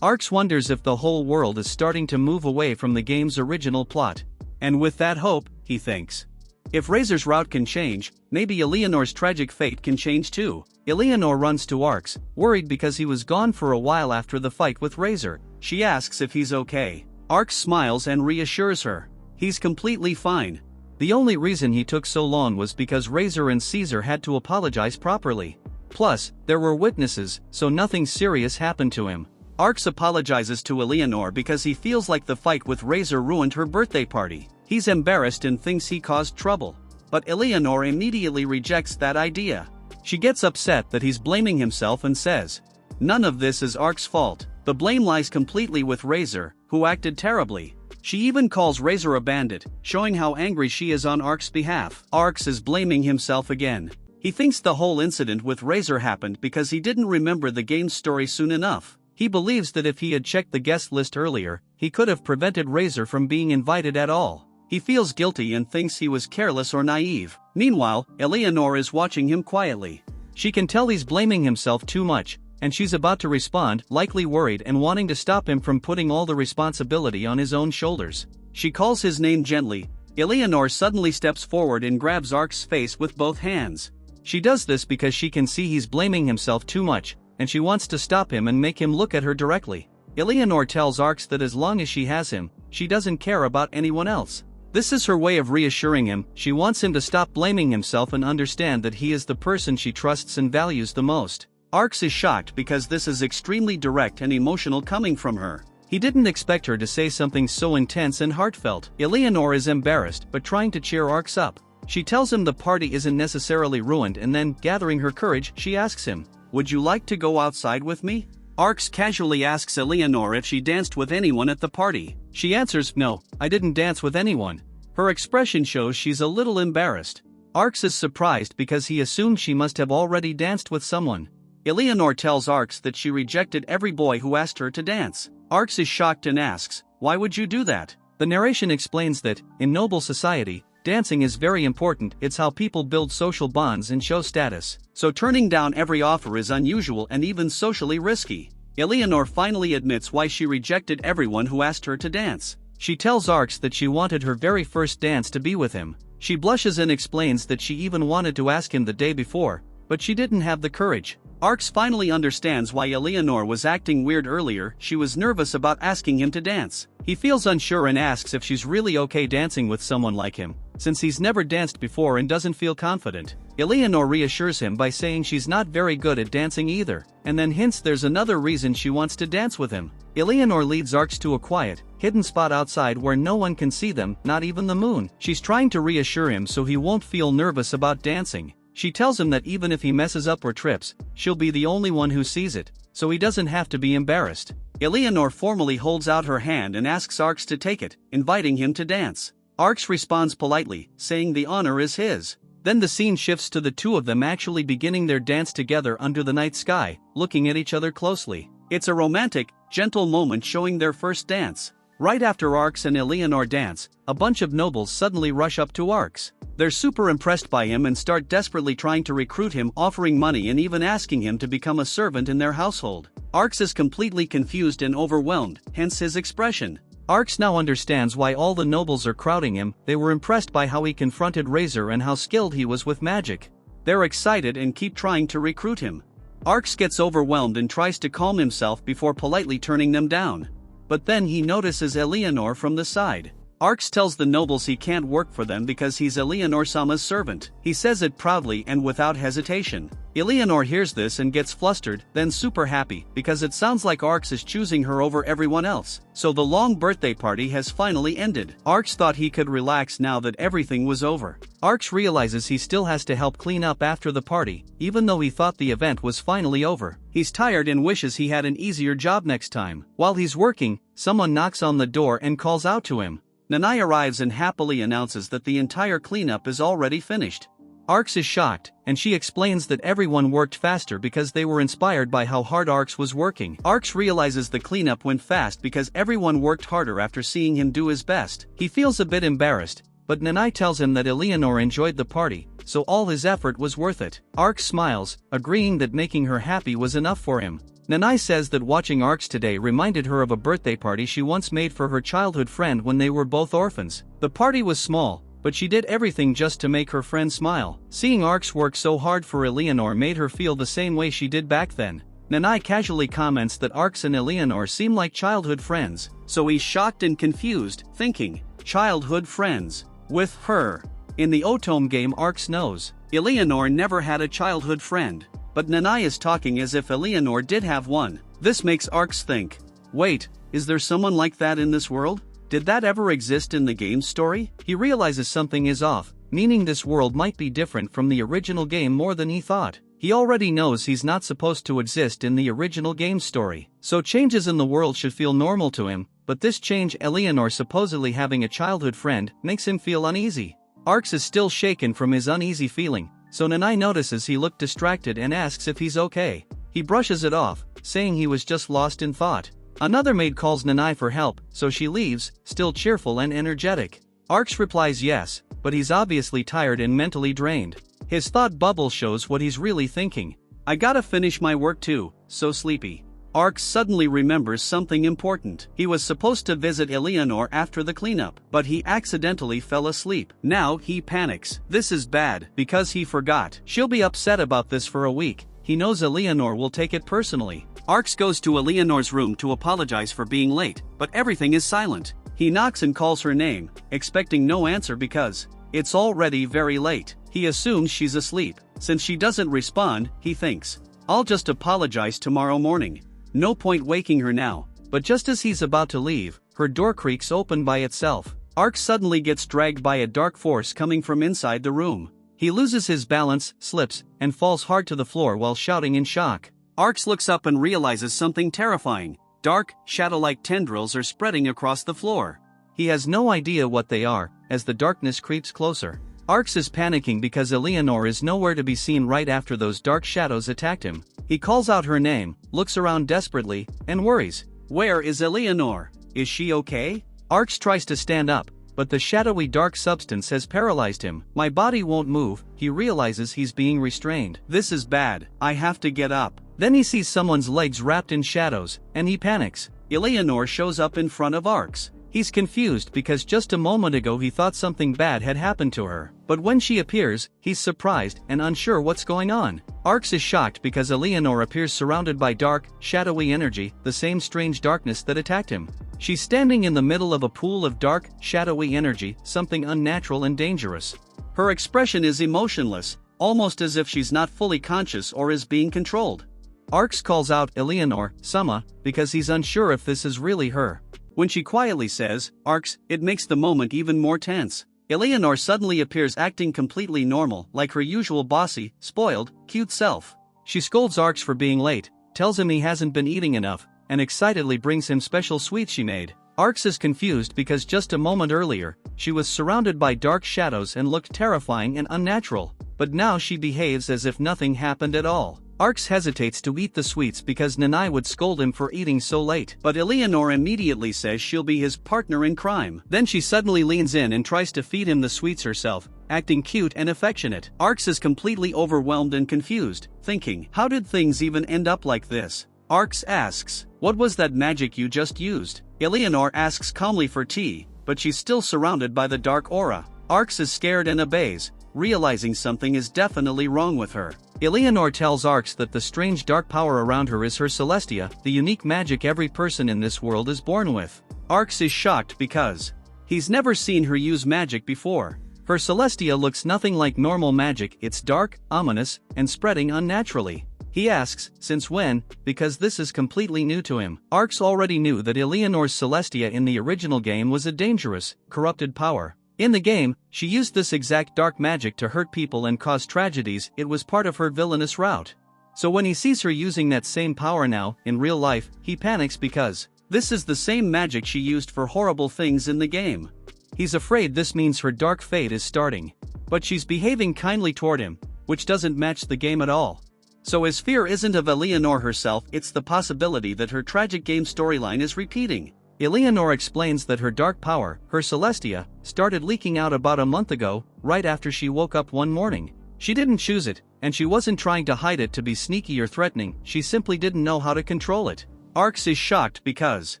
Arcs wonders if the whole world is starting to move away from the game's original plot. And with that hope, he thinks, if Razor's route can change, maybe Eleanor's tragic fate can change too. Eleanor runs to Arcs, worried because he was gone for a while after the fight with Razor. She asks if he's okay. Arcs smiles and reassures her. He's completely fine. The only reason he took so long was because Razor and Caesar had to apologize properly. Plus, there were witnesses, so nothing serious happened to him. Arcs apologizes to Eleanor because he feels like the fight with Razor ruined her birthday party. He's embarrassed and thinks he caused trouble. But Eleanor immediately rejects that idea. She gets upset that he's blaming himself and says, none of this is Arcs' fault. The blame lies completely with Razor, who acted terribly. She even calls Razor a bandit, showing how angry she is on Arcs' behalf. Arcs is blaming himself again. He thinks the whole incident with Razor happened because he didn't remember the game's story soon enough. He believes that if he had checked the guest list earlier, he could have prevented Razor from being invited at all. He feels guilty and thinks he was careless or naive. Meanwhile, Eleanor is watching him quietly. She can tell he's blaming himself too much, and she's about to respond, likely worried and wanting to stop him from putting all the responsibility on his own shoulders. She calls his name gently. Eleanor suddenly steps forward and grabs Ark's face with both hands. She does this because she can see he's blaming himself too much, and she wants to stop him and make him look at her directly. Eleanor tells Arx that as long as she has him, she doesn't care about anyone else. This is her way of reassuring him. She wants him to stop blaming himself and understand that he is the person she trusts and values the most. Arx is shocked because this is extremely direct and emotional coming from her. He didn't expect her to say something so intense and heartfelt. Eleanor is embarrassed but trying to cheer Arx up. She tells him the party isn't necessarily ruined, and then, gathering her courage, she asks him, "Would you like to go outside with me?" Arx casually asks Eleanor if she danced with anyone at the party. She answers, "No, I didn't dance with anyone." Her expression shows she's a little embarrassed. Arx is surprised because he assumed she must have already danced with someone. Eleanor tells Arx that she rejected every boy who asked her to dance. Arx is shocked and asks, "Why would you do that?" The narration explains that, in noble society, dancing is very important. It's how people build social bonds and show status. So turning down every offer is unusual and even socially risky. Eleanor finally admits why she rejected everyone who asked her to dance. She tells Arx that she wanted her very first dance to be with him. She blushes and explains that she even wanted to ask him the day before, but she didn't have the courage. Arx finally understands why Eleanor was acting weird earlier. She was nervous about asking him to dance. He feels unsure and asks if she's really okay dancing with someone like him, since he's never danced before and doesn't feel confident. Eleanor reassures him by saying she's not very good at dancing either, and then hints there's another reason she wants to dance with him. Eleanor leads Arx to a quiet, hidden spot outside where no one can see them, not even the moon. She's trying to reassure him so he won't feel nervous about dancing. She tells him that even if he messes up or trips, she'll be the only one who sees it, so he doesn't have to be embarrassed. Eleanor formally holds out her hand and asks Arx to take it, inviting him to dance. Arx responds politely, saying the honor is his. Then the scene shifts to the two of them actually beginning their dance together under the night sky, looking at each other closely. It's a romantic, gentle moment showing their first dance. Right after Arx and Eleanor dance, a bunch of nobles suddenly rush up to Arx. They're super impressed by him and start desperately trying to recruit him, offering money and even asking him to become a servant in their household. Arx is completely confused and overwhelmed, hence his expression. Arx now understands why all the nobles are crowding him. They were impressed by how he confronted Razor and how skilled he was with magic. They're excited and keep trying to recruit him. Arx gets overwhelmed and tries to calm himself before politely turning them down. But then he notices Eleanor from the side. Arx tells the nobles he can't work for them because he's Eleanor-sama's servant. He says it proudly and without hesitation. Eleanor hears this and gets flustered, then super happy, because it sounds like Arx is choosing her over everyone else. So the long birthday party has finally ended. Arx thought he could relax now that everything was over. Arx realizes he still has to help clean up after the party, even though he thought the event was finally over. He's tired and wishes he had an easier job next time. While he's working, someone knocks on the door and calls out to him. Nanai arrives and happily announces that the entire cleanup is already finished. Arx is shocked, and she explains that everyone worked faster because they were inspired by how hard Arx was working. Arx realizes the cleanup went fast because everyone worked harder after seeing him do his best. He feels a bit embarrassed, but Nanai tells him that Eleanor enjoyed the party, so all his effort was worth it. Arx smiles, agreeing that making her happy was enough for him. Nanai says that watching Arx today reminded her of a birthday party she once made for her childhood friend when they were both orphans. The party was small, but she did everything just to make her friend smile. Seeing Arx work so hard for Eleanor made her feel the same way she did back then. Nanai casually comments that Arx and Eleanor seem like childhood friends, so he's shocked and confused, thinking, childhood friends with her. In the Otome game, Arx knows Eleanor never had a childhood friend. But Nanai is talking as if Eleanor did have one. This makes Arx think, wait, is there someone like that in this world? Did that ever exist in the game's story? He realizes something is off, meaning this world might be different from the original game more than he thought. He already knows he's not supposed to exist in the original game story, so changes in the world should feel normal to him, but this change, Eleanor supposedly having a childhood friend, makes him feel uneasy. Arx is still shaken from his uneasy feeling, so Nanai notices he looked distracted and asks if he's okay. He brushes it off, saying he was just lost in thought. Another maid calls Nanai for help, so she leaves, still cheerful and energetic. Arx replies yes, but he's obviously tired and mentally drained. His thought bubble shows what he's really thinking. I gotta finish my work too, so sleepy. Arx suddenly remembers something important. He was supposed to visit Eleanor after the cleanup, but he accidentally fell asleep. Now he panics. This is bad, because he forgot. She'll be upset about this for a week. He knows Eleanor will take it personally. Arx goes to Eleanor's room to apologize for being late, but everything is silent. He knocks and calls her name, expecting no answer because it's already very late. He assumes she's asleep. Since she doesn't respond, he thinks, I'll just apologize tomorrow morning. No point waking her now. But just as he's about to leave, her door creaks open by itself. Arx suddenly gets dragged by a dark force coming from inside the room. He loses his balance, slips, and falls hard to the floor while shouting in shock. Arx looks up and realizes something terrifying. Dark, shadow-like tendrils are spreading across the floor. He has no idea what they are, as the darkness creeps closer. Arx is panicking because Eleanor is nowhere to be seen right after those dark shadows attacked him. He calls out her name, looks around desperately, and worries. Where is Eleanor? Is she okay? Arx tries to stand up, but the shadowy dark substance has paralyzed him. My body won't move. He realizes he's being restrained. This is bad. I have to get up. Then he sees someone's legs wrapped in shadows, and he panics. Eleanor shows up in front of Arx. He's confused because just a moment ago he thought something bad had happened to her. But when she appears, he's surprised and unsure what's going on. Arx is shocked because Eleanor appears surrounded by dark, shadowy energy, the same strange darkness that attacked him. She's standing in the middle of a pool of dark, shadowy energy, something unnatural and dangerous. Her expression is emotionless, almost as if she's not fully conscious or is being controlled. Arx calls out Eleanor, Sama, because he's unsure if this is really her. When she quietly says, Arx, it makes the moment even more tense. Eleanor suddenly appears acting completely normal, like her usual bossy, spoiled, cute self. She scolds Arx for being late, tells him he hasn't been eating enough, and excitedly brings him special sweets she made. Arx is confused because just a moment earlier, she was surrounded by dark shadows and looked terrifying and unnatural, but now she behaves as if nothing happened at all. Arx hesitates to eat the sweets because Nanai would scold him for eating so late. But Eleanor immediately says she'll be his partner in crime. Then she suddenly leans in and tries to feed him the sweets herself, acting cute and affectionate. Arx is completely overwhelmed and confused, thinking, how did things even end up like this? Arx asks, what was that magic you just used? Eleanor asks calmly for tea, but she's still surrounded by the dark aura. Arx is scared and obeys, realizing something is definitely wrong with her. Eleanor tells Arx that the strange dark power around her is her Celestia, the unique magic every person in this world is born with. Arx is shocked because he's never seen her use magic before. Her Celestia looks nothing like normal magic, it's dark, ominous, and spreading unnaturally. He asks, since when, because this is completely new to him. Arx already knew that Eleanor's Celestia in the original game was a dangerous, corrupted power. In the game, she used this exact dark magic to hurt people and cause tragedies. It was part of her villainous route. So when he sees her using that same power now, in real life, he panics because this is the same magic she used for horrible things in the game. He's afraid this means her dark fate is starting. But she's behaving kindly toward him, which doesn't match the game at all. So his fear isn't of Eleanor herself, it's the possibility that her tragic game storyline is repeating. Eleanor explains that her dark power, her Celestia, started leaking out about a month ago, right after she woke up one morning. She didn't choose it, and she wasn't trying to hide it to be sneaky or threatening, she simply didn't know how to control it. Arx is shocked because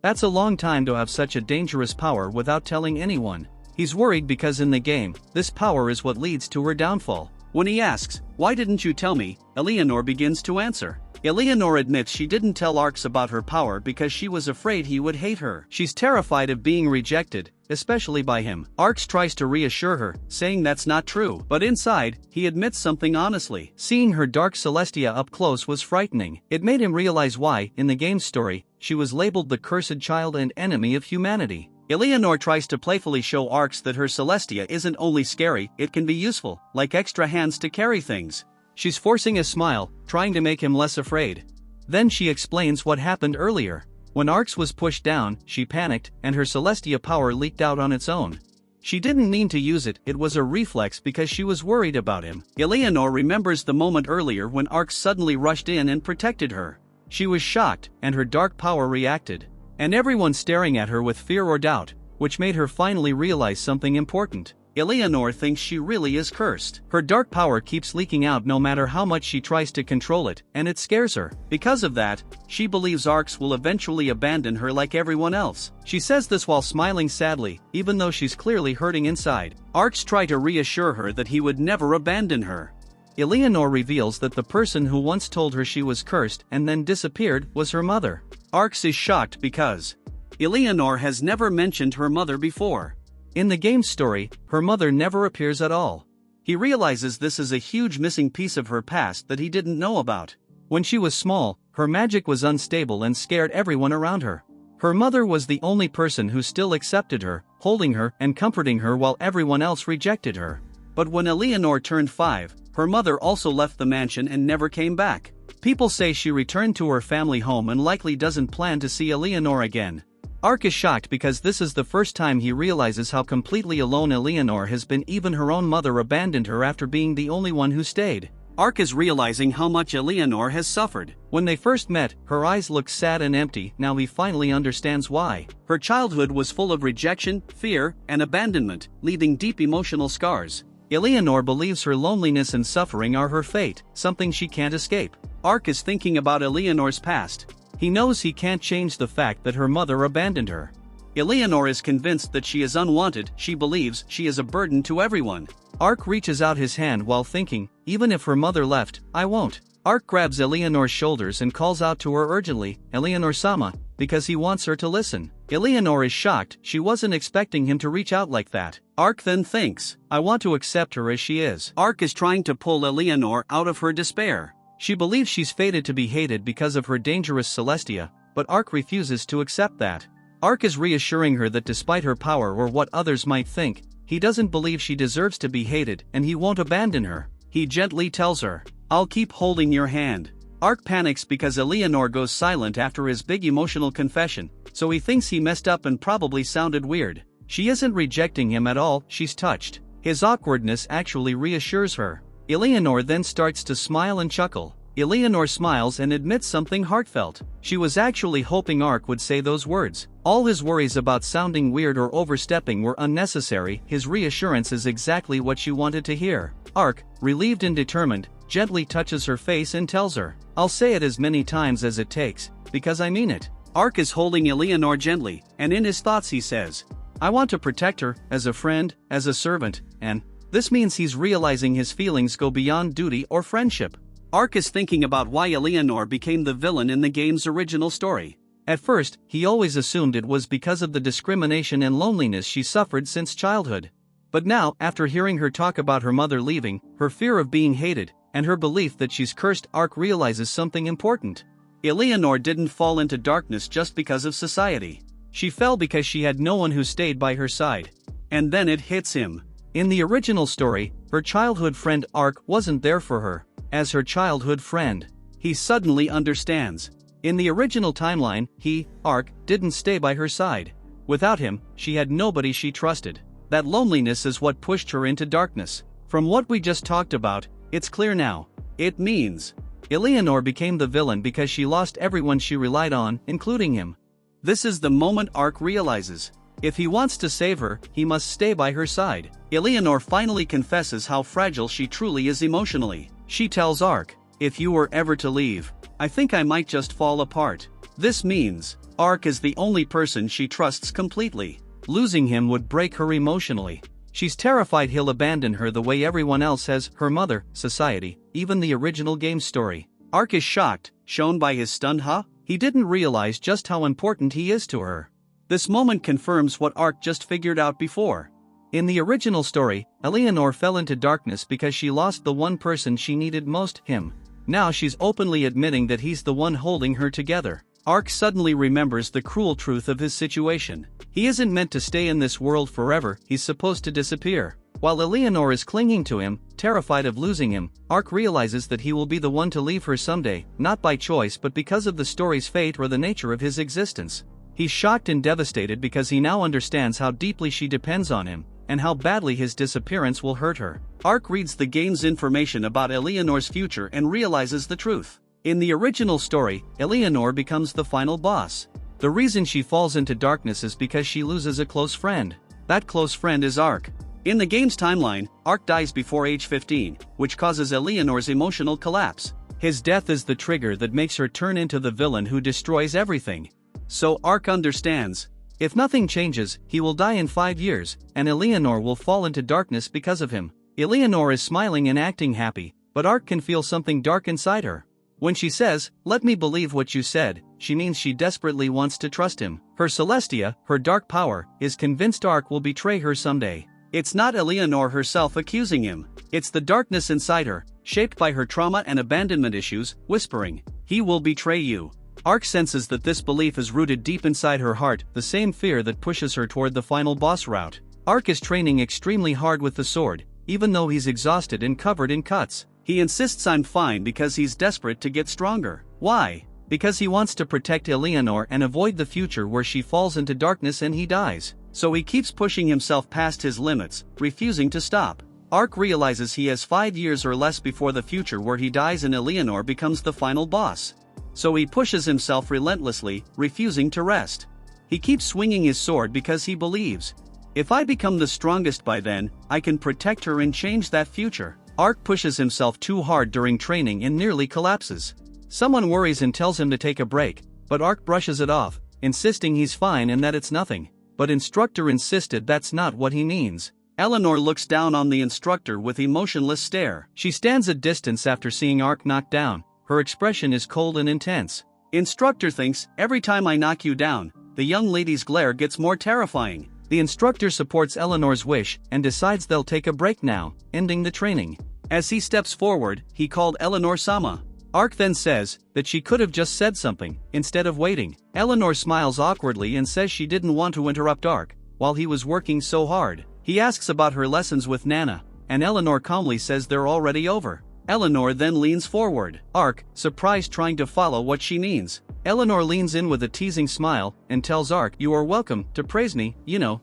that's a long time to have such a dangerous power without telling anyone. He's worried because in the game, this power is what leads to her downfall. When he asks, why didn't you tell me, Eleanor begins to answer. Eleanor admits she didn't tell Arx about her power because she was afraid he would hate her. She's terrified of being rejected, especially by him. Arx tries to reassure her, saying that's not true. But inside, he admits something honestly. Seeing her dark Celestia up close was frightening. It made him realize why, in the game's story, she was labeled the cursed child and enemy of humanity. Eleanor tries to playfully show Arx that her Celestia isn't only scary, it can be useful, like extra hands to carry things. She's forcing a smile, trying to make him less afraid. Then she explains what happened earlier. When Arx was pushed down, she panicked, and her Celestia power leaked out on its own. She didn't mean to use it, it was a reflex because she was worried about him. Eleanor remembers the moment earlier when Ark suddenly rushed in and protected her. She was shocked, and her dark power reacted. And everyone staring at her with fear or doubt, which made her finally realize something important. Eleanor thinks she really is cursed. Her dark power keeps leaking out no matter how much she tries to control it, and it scares her. Because of that, she believes Arx will eventually abandon her like everyone else. She says this while smiling sadly, even though she's clearly hurting inside. Arx tries to reassure her that he would never abandon her. Eleanor reveals that the person who once told her she was cursed and then disappeared was her mother. Arx is shocked because Eleanor has never mentioned her mother before. In the game's story, her mother never appears at all. He realizes this is a huge missing piece of her past that he didn't know about. When she was small, her magic was unstable and scared everyone around her. Her mother was the only person who still accepted her, holding her and comforting her while everyone else rejected her. But when Eleanor turned 5, her mother also left the mansion and never came back. People say she returned to her family home and likely doesn't plan to see Eleanor again. Ark is shocked because this is the first time he realizes how completely alone Eleanor has been. Even her own mother abandoned her after being the only one who stayed. Ark is realizing how much Eleanor has suffered. When they first met, her eyes looked sad and empty. Now he finally understands why. Her childhood was full of rejection, fear, and abandonment, leaving deep emotional scars. Eleanor believes her loneliness and suffering are her fate, something she can't escape. Ark is thinking about Eleanor's past. He knows he can't change the fact that her mother abandoned her. Eleanor is convinced that she is unwanted. She believes she is a burden to everyone. Ark reaches out his hand while thinking, even if her mother left, I won't. Ark grabs Eleanor's shoulders and calls out to her urgently, Eleanor-sama, because he wants her to listen. Eleanor is shocked, she wasn't expecting him to reach out like that. Ark then thinks, I want to accept her as she is. Ark is trying to pull Eleanor out of her despair. She believes she's fated to be hated because of her dangerous Celestia, but Ark refuses to accept that. Ark is reassuring her that despite her power or what others might think, he doesn't believe she deserves to be hated and he won't abandon her. He gently tells her, I'll keep holding your hand. Ark panics because Eleanor goes silent after his big emotional confession, so he thinks he messed up and probably sounded weird. She isn't rejecting him at all, she's touched. His awkwardness actually reassures her. Eleanor then starts to smile and chuckle. Eleanor smiles and admits something heartfelt. She was actually hoping Ark would say those words. All his worries about sounding weird or overstepping were unnecessary. His reassurance is exactly what she wanted to hear. Ark, relieved and determined, gently touches her face and tells her, I'll say it as many times as it takes, because I mean it. Ark is holding Eleanor gently, and in his thoughts he says, I want to protect her, as a friend, as a servant, and this means he's realizing his feelings go beyond duty or friendship. Ark is thinking about why Eleanor became the villain in the game's original story. At first, he always assumed it was because of the discrimination and loneliness she suffered since childhood. But now, after hearing her talk about her mother leaving, her fear of being hated, and her belief that she's cursed, Ark realizes something important. Eleanor didn't fall into darkness just because of society. She fell because she had no one who stayed by her side. And then it hits him. In the original story, her childhood friend Ark wasn't there for her. As her childhood friend, he suddenly understands. In the original timeline, he, Ark, didn't stay by her side. Without him, she had nobody she trusted. That loneliness is what pushed her into darkness. From what we just talked about, it's clear now. It means Eleanor became the villain because she lost everyone she relied on, including him. This is the moment Ark realizes. If he wants to save her, he must stay by her side. Eleanor finally confesses how fragile she truly is emotionally. She tells Ark, if you were ever to leave, I think I might just fall apart. This means Ark is the only person she trusts completely. Losing him would break her emotionally. She's terrified he'll abandon her the way everyone else has, her mother, society, even the original game story. Ark is shocked, shown by his stunned huh? He didn't realize just how important he is to her. This moment confirms what Ark just figured out before. In the original story, Eleanor fell into darkness because she lost the one person she needed most, him. Now she's openly admitting that he's the one holding her together. Ark suddenly remembers the cruel truth of his situation. He isn't meant to stay in this world forever, he's supposed to disappear. While Eleanor is clinging to him, terrified of losing him, Ark realizes that he will be the one to leave her someday, not by choice but because of the story's fate or the nature of his existence. He's shocked and devastated because he now understands how deeply she depends on him, and how badly his disappearance will hurt her. Ark reads the game's information about Eleanor's future and realizes the truth. In the original story, Eleanor becomes the final boss. The reason she falls into darkness is because she loses a close friend. That close friend is Ark. In the game's timeline, Ark dies before age 15, which causes Eleanor's emotional collapse. His death is the trigger that makes her turn into the villain who destroys everything. So Ark understands. If nothing changes, he will die in 5 years, and Eleanor will fall into darkness because of him. Eleanor is smiling and acting happy, but Ark can feel something dark inside her. When she says, "Let me believe what you said," she means she desperately wants to trust him. Her Celestia, her dark power, is convinced Ark will betray her someday. It's not Eleanor herself accusing him. It's the darkness inside her, shaped by her trauma and abandonment issues, whispering, "He will betray you." Ark senses that this belief is rooted deep inside her heart, the same fear that pushes her toward the final boss route. Ark is training extremely hard with the sword, even though he's exhausted and covered in cuts. He insists I'm fine because he's desperate to get stronger. Why? Because he wants to protect Eleanor and avoid the future where she falls into darkness and he dies. So he keeps pushing himself past his limits, refusing to stop. Ark realizes he has 5 years or less before the future where he dies and Eleanor becomes the final boss. So he pushes himself relentlessly, refusing to rest. He keeps swinging his sword because he believes, if I become the strongest by then, I can protect her and change that future. Ark pushes himself too hard during training and nearly collapses. Someone worries and tells him to take a break, but Ark brushes it off, insisting he's fine and that it's nothing. But instructor insisted that's not what he means. Eleanor looks down on the instructor with emotionless stare. She stands a distance after seeing Ark knocked down. Her expression is cold and intense. Instructor thinks, every time I knock you down, the young lady's glare gets more terrifying. The instructor supports Eleanor's wish and decides they'll take a break now, ending the training. As he steps forward, he called Eleanor-sama. Ark then says that she could have just said something, instead of waiting. Eleanor smiles awkwardly and says she didn't want to interrupt Ark, while he was working so hard. He asks about her lessons with Nana, and Eleanor calmly says they're already over. Eleanor then leans forward. Ark, surprised, trying to follow what she means. Eleanor leans in with a teasing smile and tells Ark, "You are welcome to praise me, you know."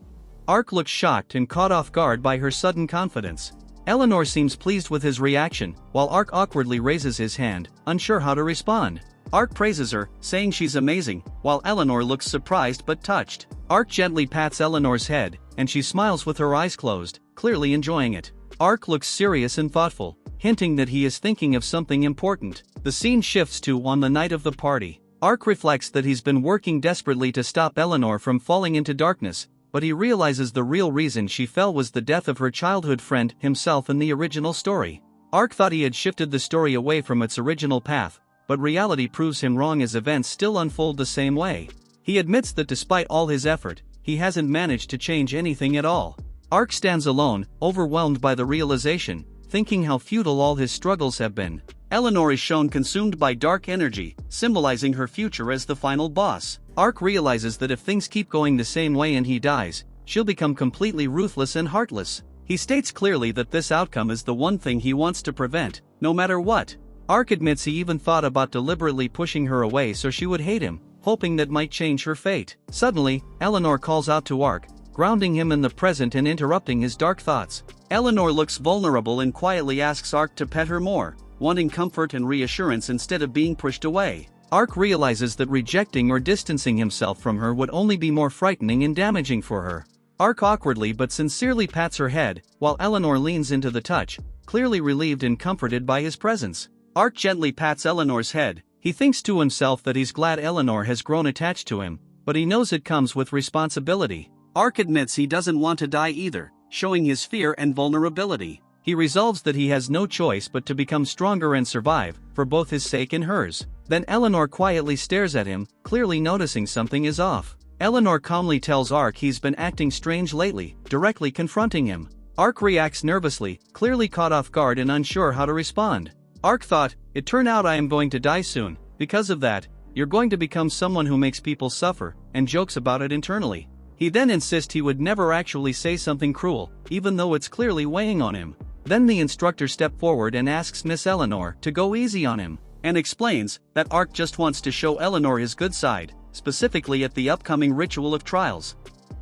Ark looks shocked and caught off guard by her sudden confidence. Eleanor seems pleased with his reaction, while Ark awkwardly raises his hand, unsure how to respond. Ark praises her, saying she's amazing, while Eleanor looks surprised but touched. Ark gently pats Eleanor's head, and she smiles with her eyes closed, clearly enjoying it. Ark looks serious and thoughtful, hinting that he is thinking of something important. The scene shifts to on the night of the party. Ark reflects that he's been working desperately to stop Eleanor from falling into darkness, but he realizes the real reason she fell was the death of her childhood friend, himself, in the original story. Ark thought he had shifted the story away from its original path, but reality proves him wrong as events still unfold the same way. He admits that despite all his effort, he hasn't managed to change anything at all. Ark stands alone, overwhelmed by the realization, thinking how futile all his struggles have been. Eleanor is shown consumed by dark energy, symbolizing her future as the final boss. Ark realizes that if things keep going the same way and he dies, she'll become completely ruthless and heartless. He states clearly that this outcome is the one thing he wants to prevent, no matter what. Ark admits he even thought about deliberately pushing her away so she would hate him, hoping that might change her fate. Suddenly, Eleanor calls out to Ark, grounding him in the present and interrupting his dark thoughts. Eleanor looks vulnerable and quietly asks Ark to pet her more, wanting comfort and reassurance instead of being pushed away. Ark realizes that rejecting or distancing himself from her would only be more frightening and damaging for her. Ark awkwardly but sincerely pats her head, while Eleanor leans into the touch, clearly relieved and comforted by his presence. Ark gently pats Eleanor's head. He thinks to himself that he's glad Eleanor has grown attached to him, but he knows it comes with responsibility. Ark admits he doesn't want to die either, showing his fear and vulnerability. He resolves that he has no choice but to become stronger and survive, for both his sake and hers. Then Eleanor quietly stares at him, clearly noticing something is off. Eleanor calmly tells Ark he's been acting strange lately, directly confronting him. Ark reacts nervously, clearly caught off guard and unsure how to respond. Ark thought, "It turned out I am going to die soon. Because of that, you're going to become someone who makes people suffer," and jokes about it internally. He then insists he would never actually say something cruel, even though it's clearly weighing on him. Then the instructor steps forward and asks Miss Eleanor to go easy on him, and explains that Ark just wants to show Eleanor his good side, specifically at the upcoming ritual of trials.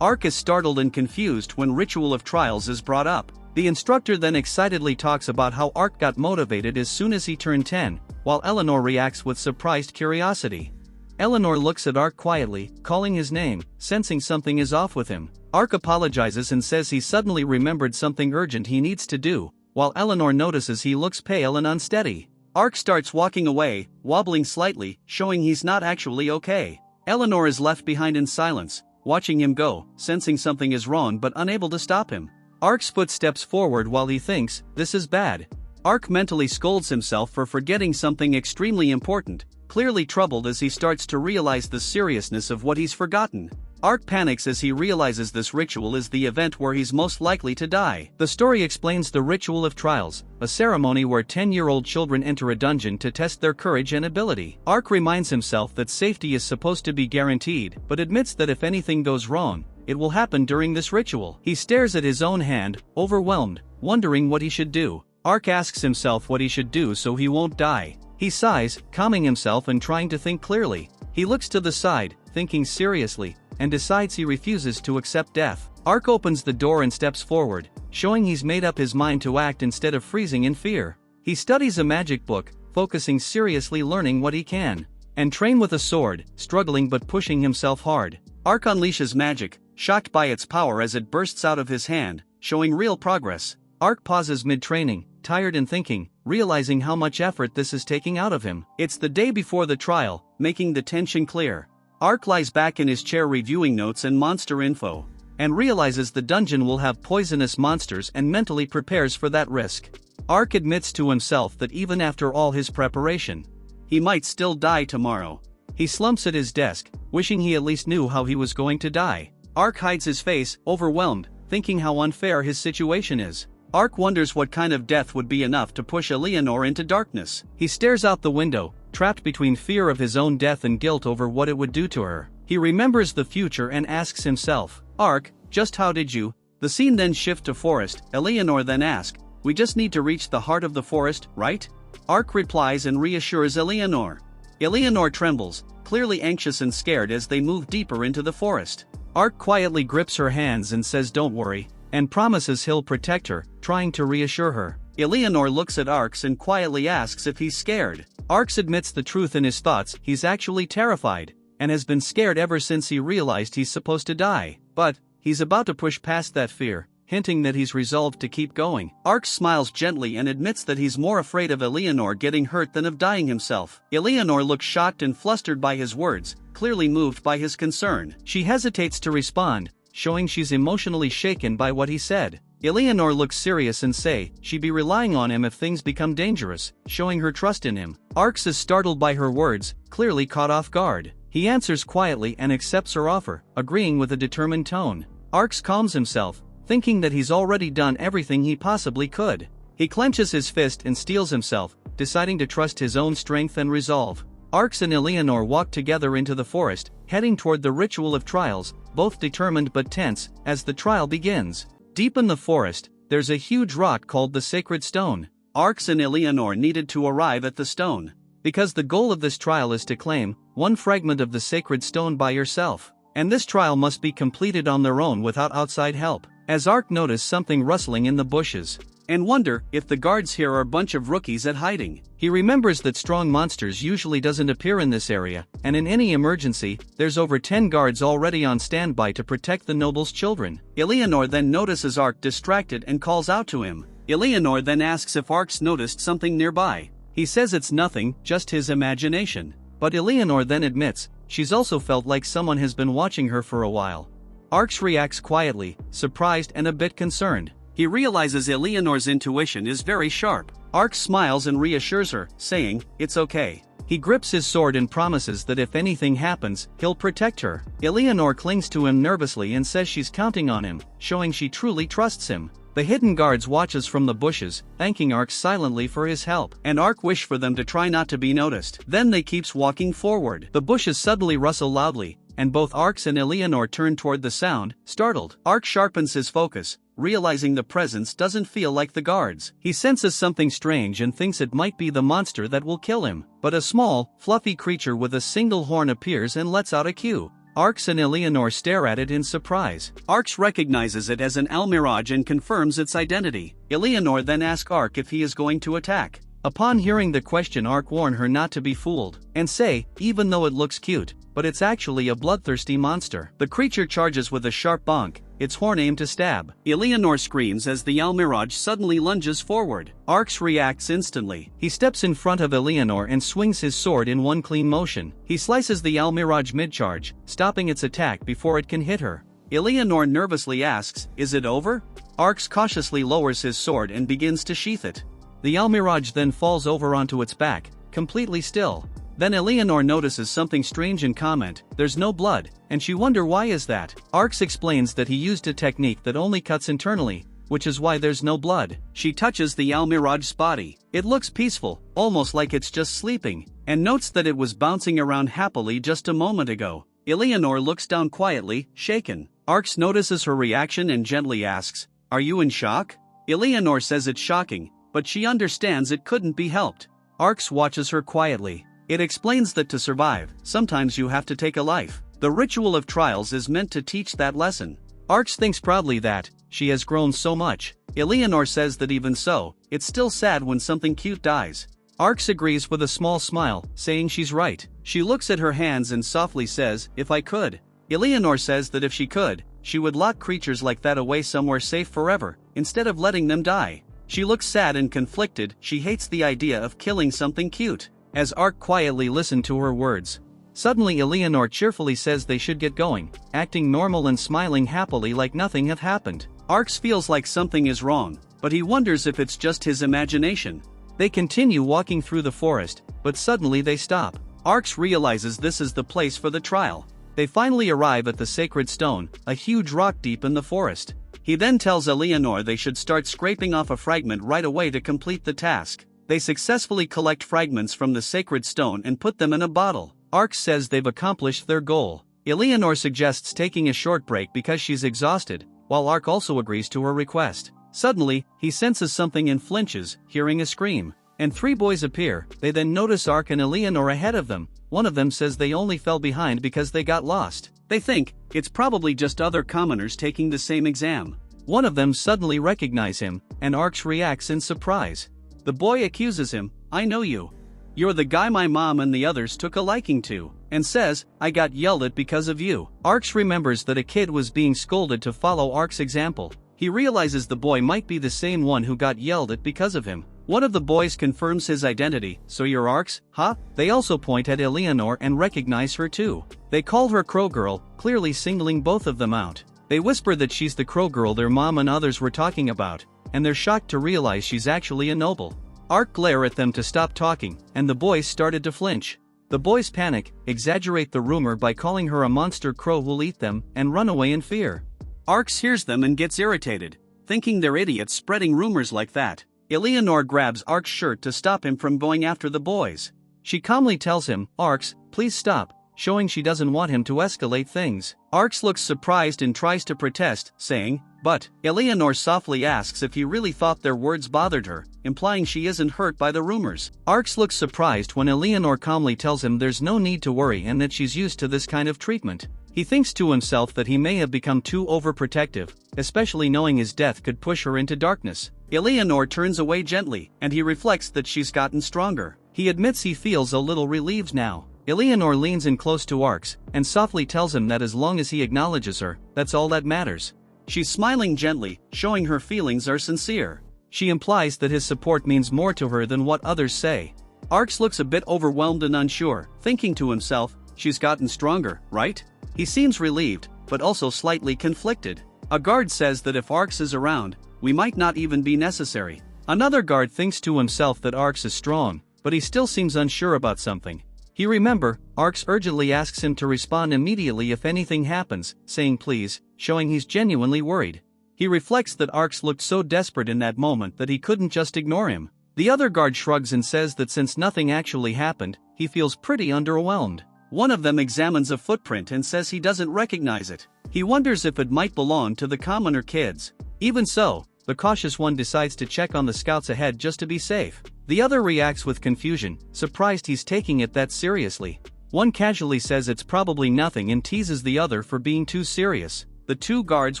Ark is startled and confused when Ritual of Trials is brought up. The instructor then excitedly talks about how Ark got motivated as soon as he turned 10, while Eleanor reacts with surprised curiosity. Eleanor looks at Ark quietly, calling his name, sensing something is off with him. Ark apologizes and says he suddenly remembered something urgent he needs to do, while Eleanor notices he looks pale and unsteady. Ark starts walking away, wobbling slightly, showing he's not actually okay. Eleanor is left behind in silence, watching him go, sensing something is wrong but unable to stop him. Ark's foot steps forward while he thinks, this is bad. Ark mentally scolds himself for forgetting something extremely important, clearly troubled as he starts to realize the seriousness of what he's forgotten. Ark panics as he realizes this ritual is the event where he's most likely to die. The story explains the Ritual of Trials, a ceremony where 10-year-old children enter a dungeon to test their courage and ability. Ark reminds himself that safety is supposed to be guaranteed, but admits that if anything goes wrong, it will happen during this ritual. He stares at his own hand, overwhelmed, wondering what he should do. Ark asks himself what he should do so he won't die. He sighs, calming himself and trying to think clearly. He looks to the side, thinking seriously, and decides he refuses to accept death. Ark opens the door and steps forward, showing he's made up his mind to act instead of freezing in fear. He studies a magic book, focusing seriously learning what he can, and train with a sword, struggling but pushing himself hard. Ark unleashes magic, shocked by its power as it bursts out of his hand, showing real progress. Ark pauses mid-training, tired and thinking, realizing how much effort this is taking out of him. It's the day before the trial, making the tension clear. Ark lies back in his chair reviewing notes and monster info, and realizes the dungeon will have poisonous monsters and mentally prepares for that risk. Ark admits to himself that even after all his preparation, he might still die tomorrow. He slumps at his desk, wishing he at least knew how he was going to die. Ark hides his face, overwhelmed, thinking how unfair his situation is. Ark wonders what kind of death would be enough to push Eleanor into darkness. He stares out the window, trapped between fear of his own death and guilt over what it would do to her. He remembers the future and asks himself, Ark, just how did you? The scene then shifts to forest. Eleanor then asks, we just need to reach the heart of the forest, right? Ark replies and reassures Eleanor. Eleanor trembles, clearly anxious and scared as they move deeper into the forest. Ark quietly grips her hands and says don't worry, and promises he'll protect her, trying to reassure her. Eleanor looks at Ark and quietly asks if he's scared. Ark admits the truth in his thoughts, he's actually terrified, and has been scared ever since he realized he's supposed to die. But, he's about to push past that fear, hinting that he's resolved to keep going. Ark smiles gently and admits that he's more afraid of Eleanor getting hurt than of dying himself. Eleanor looks shocked and flustered by his words, clearly moved by his concern. She hesitates to respond, showing she's emotionally shaken by what he said. Eleanor looks serious and say she'd be relying on him if things become dangerous, showing her trust in him. Ark is startled by her words, clearly caught off guard. He answers quietly and accepts her offer, agreeing with a determined tone. Ark calms himself, thinking that he's already done everything he possibly could. He clenches his fist and steels himself, deciding to trust his own strength and resolve. Ark and Eleanor walk together into the forest, heading toward the Ritual of Trials, both determined but tense, as the trial begins. Deep in the forest, there's a huge rock called the Sacred Stone. Ark and Eleanor needed to arrive at the stone, because the goal of this trial is to claim one fragment of the Sacred Stone by yourself, and this trial must be completed on their own without outside help. As Ark noticed something rustling in the bushes, and wonder if the guards here are a bunch of rookies at hiding. He remembers that strong monsters usually doesn't appear in this area, and in any emergency, there's over 10 guards already on standby to protect the noble's children. Eleanor then notices Ark distracted and calls out to him. Eleanor then asks if Ark's noticed something nearby. He says it's nothing, just his imagination. But Eleanor then admits, she's also felt like someone has been watching her for a while. Ark reacts quietly, surprised and a bit concerned. He realizes Eleanor's intuition is very sharp. Ark smiles and reassures her, saying, it's okay. He grips his sword and promises that if anything happens, he'll protect her. Eleanor clings to him nervously and says she's counting on him, showing she truly trusts him. The hidden guards watches from the bushes, thanking Ark silently for his help, and Ark wishes for them to try not to be noticed. Then they keeps walking forward. The bushes suddenly rustle loudly, and both Ark and Eleanor turn toward the sound, startled. Ark sharpens his focus, realizing the presence doesn't feel like the guards. He senses something strange and thinks it might be the monster that will kill him, but a small, fluffy creature with a single horn appears and lets out a cue. Arx and Eleanor stare at it in surprise. Arx recognizes it as an almirage and confirms its identity. Eleanor then asks Arx if he is going to attack. Upon hearing the question, Arx warns her not to be fooled, and say, even though it looks cute, but it's actually a bloodthirsty monster. The creature charges with a sharp bonk, its horn aimed to stab. Eleanor screams as the almirage suddenly lunges forward. Arx reacts instantly. He steps in front of Eleanor and swings his sword in one clean motion. He slices the almirage mid-charge, stopping its attack before it can hit her. Eleanor nervously asks, is it over? Arx cautiously lowers his sword and begins to sheath it. The almirage then falls over onto its back, completely still. Then Eleanor notices something strange and comment, there's no blood, and she wonders why is that. Arx explains that he used a technique that only cuts internally, which is why there's no blood. She touches the almirage's body. It looks peaceful, almost like it's just sleeping, and notes that it was bouncing around happily just a moment ago. Eleanor looks down quietly, shaken. Arx notices her reaction and gently asks, are you in shock? Eleanor says it's shocking, but she understands it couldn't be helped. Arx watches her quietly. It explains that to survive, sometimes you have to take a life. The ritual of trials is meant to teach that lesson. Arx thinks proudly that she has grown so much. Eleanor says that even so, it's still sad when something cute dies. Arx agrees with a small smile, saying she's right. She looks at her hands and softly says, if I could. Eleanor says that if she could, she would lock creatures like that away somewhere safe forever, instead of letting them die. She looks sad and conflicted. She hates the idea of killing something cute. As Arx quietly listened to her words, suddenly Eleanor cheerfully says they should get going, acting normal and smiling happily like nothing had happened. Arx feels like something is wrong, but he wonders if it's just his imagination. They continue walking through the forest, but suddenly they stop. Arx realizes this is the place for the trial. They finally arrive at the sacred stone, a huge rock deep in the forest. He then tells Eleanor they should start scraping off a fragment right away to complete the task. They successfully collect fragments from the sacred stone and put them in a bottle. Arx says they've accomplished their goal. Eleanor suggests taking a short break because she's exhausted, while Arx also agrees to her request. Suddenly, he senses something and flinches, hearing a scream. And three boys appear. They then notice Arx and Eleanor ahead of them. One of them says they only fell behind because they got lost. They think it's probably just other commoners taking the same exam. One of them suddenly recognizes him, and Arx reacts in surprise. The boy accuses him, I know you. You're the guy my mom and the others took a liking to, and says, I got yelled at because of you. Arx remembers that a kid was being scolded to follow Arx's example. He realizes the boy might be the same one who got yelled at because of him. One of the boys confirms his identity, so you're Arx, huh? They also point at Eleanor and recognize her too. They call her Crow Girl, clearly singling both of them out. They whisper that she's the Crow Girl their mom and others were talking about, and they're shocked to realize she's actually a noble. Arx glare at them to stop talking, and the boys started to flinch. The boys panic, exaggerate the rumor by calling her a monster crow who'll eat them, and run away in fear. Arx hears them and gets irritated, thinking they're idiots spreading rumors like that. Eleanor grabs Arx's shirt to stop him from going after the boys. She calmly tells him, Arx, please stop, showing she doesn't want him to escalate things. Arx looks surprised and tries to protest, saying, but Eleanor softly asks if he really thought their words bothered her, implying she isn't hurt by the rumors. Arx looks surprised when Eleanor calmly tells him there's no need to worry and that she's used to this kind of treatment. He thinks to himself that he may have become too overprotective, especially knowing his death could push her into darkness. Eleanor turns away gently, and he reflects that she's gotten stronger. He admits he feels a little relieved now. Eleanor leans in close to Arx, and softly tells him that as long as he acknowledges her, that's all that matters. She's smiling gently, showing her feelings are sincere. She implies that his support means more to her than what others say. Arx looks a bit overwhelmed and unsure, thinking to himself, she's gotten stronger, right? He seems relieved, but also slightly conflicted. A guard says that if Arx is around, we might not even be necessary. Another guard thinks to himself that Arx is strong, but he still seems unsure about something. He remembers, Arx urgently asks him to respond immediately if anything happens, saying please, showing he's genuinely worried. He reflects that Arx looked so desperate in that moment that he couldn't just ignore him. The other guard shrugs and says that since nothing actually happened, he feels pretty underwhelmed. One of them examines a footprint and says he doesn't recognize it. He wonders if it might belong to the commoner kids. Even so, the cautious one decides to check on the scouts ahead just to be safe. The other reacts with confusion, surprised he's taking it that seriously. One casually says it's probably nothing and teases the other for being too serious. The two guards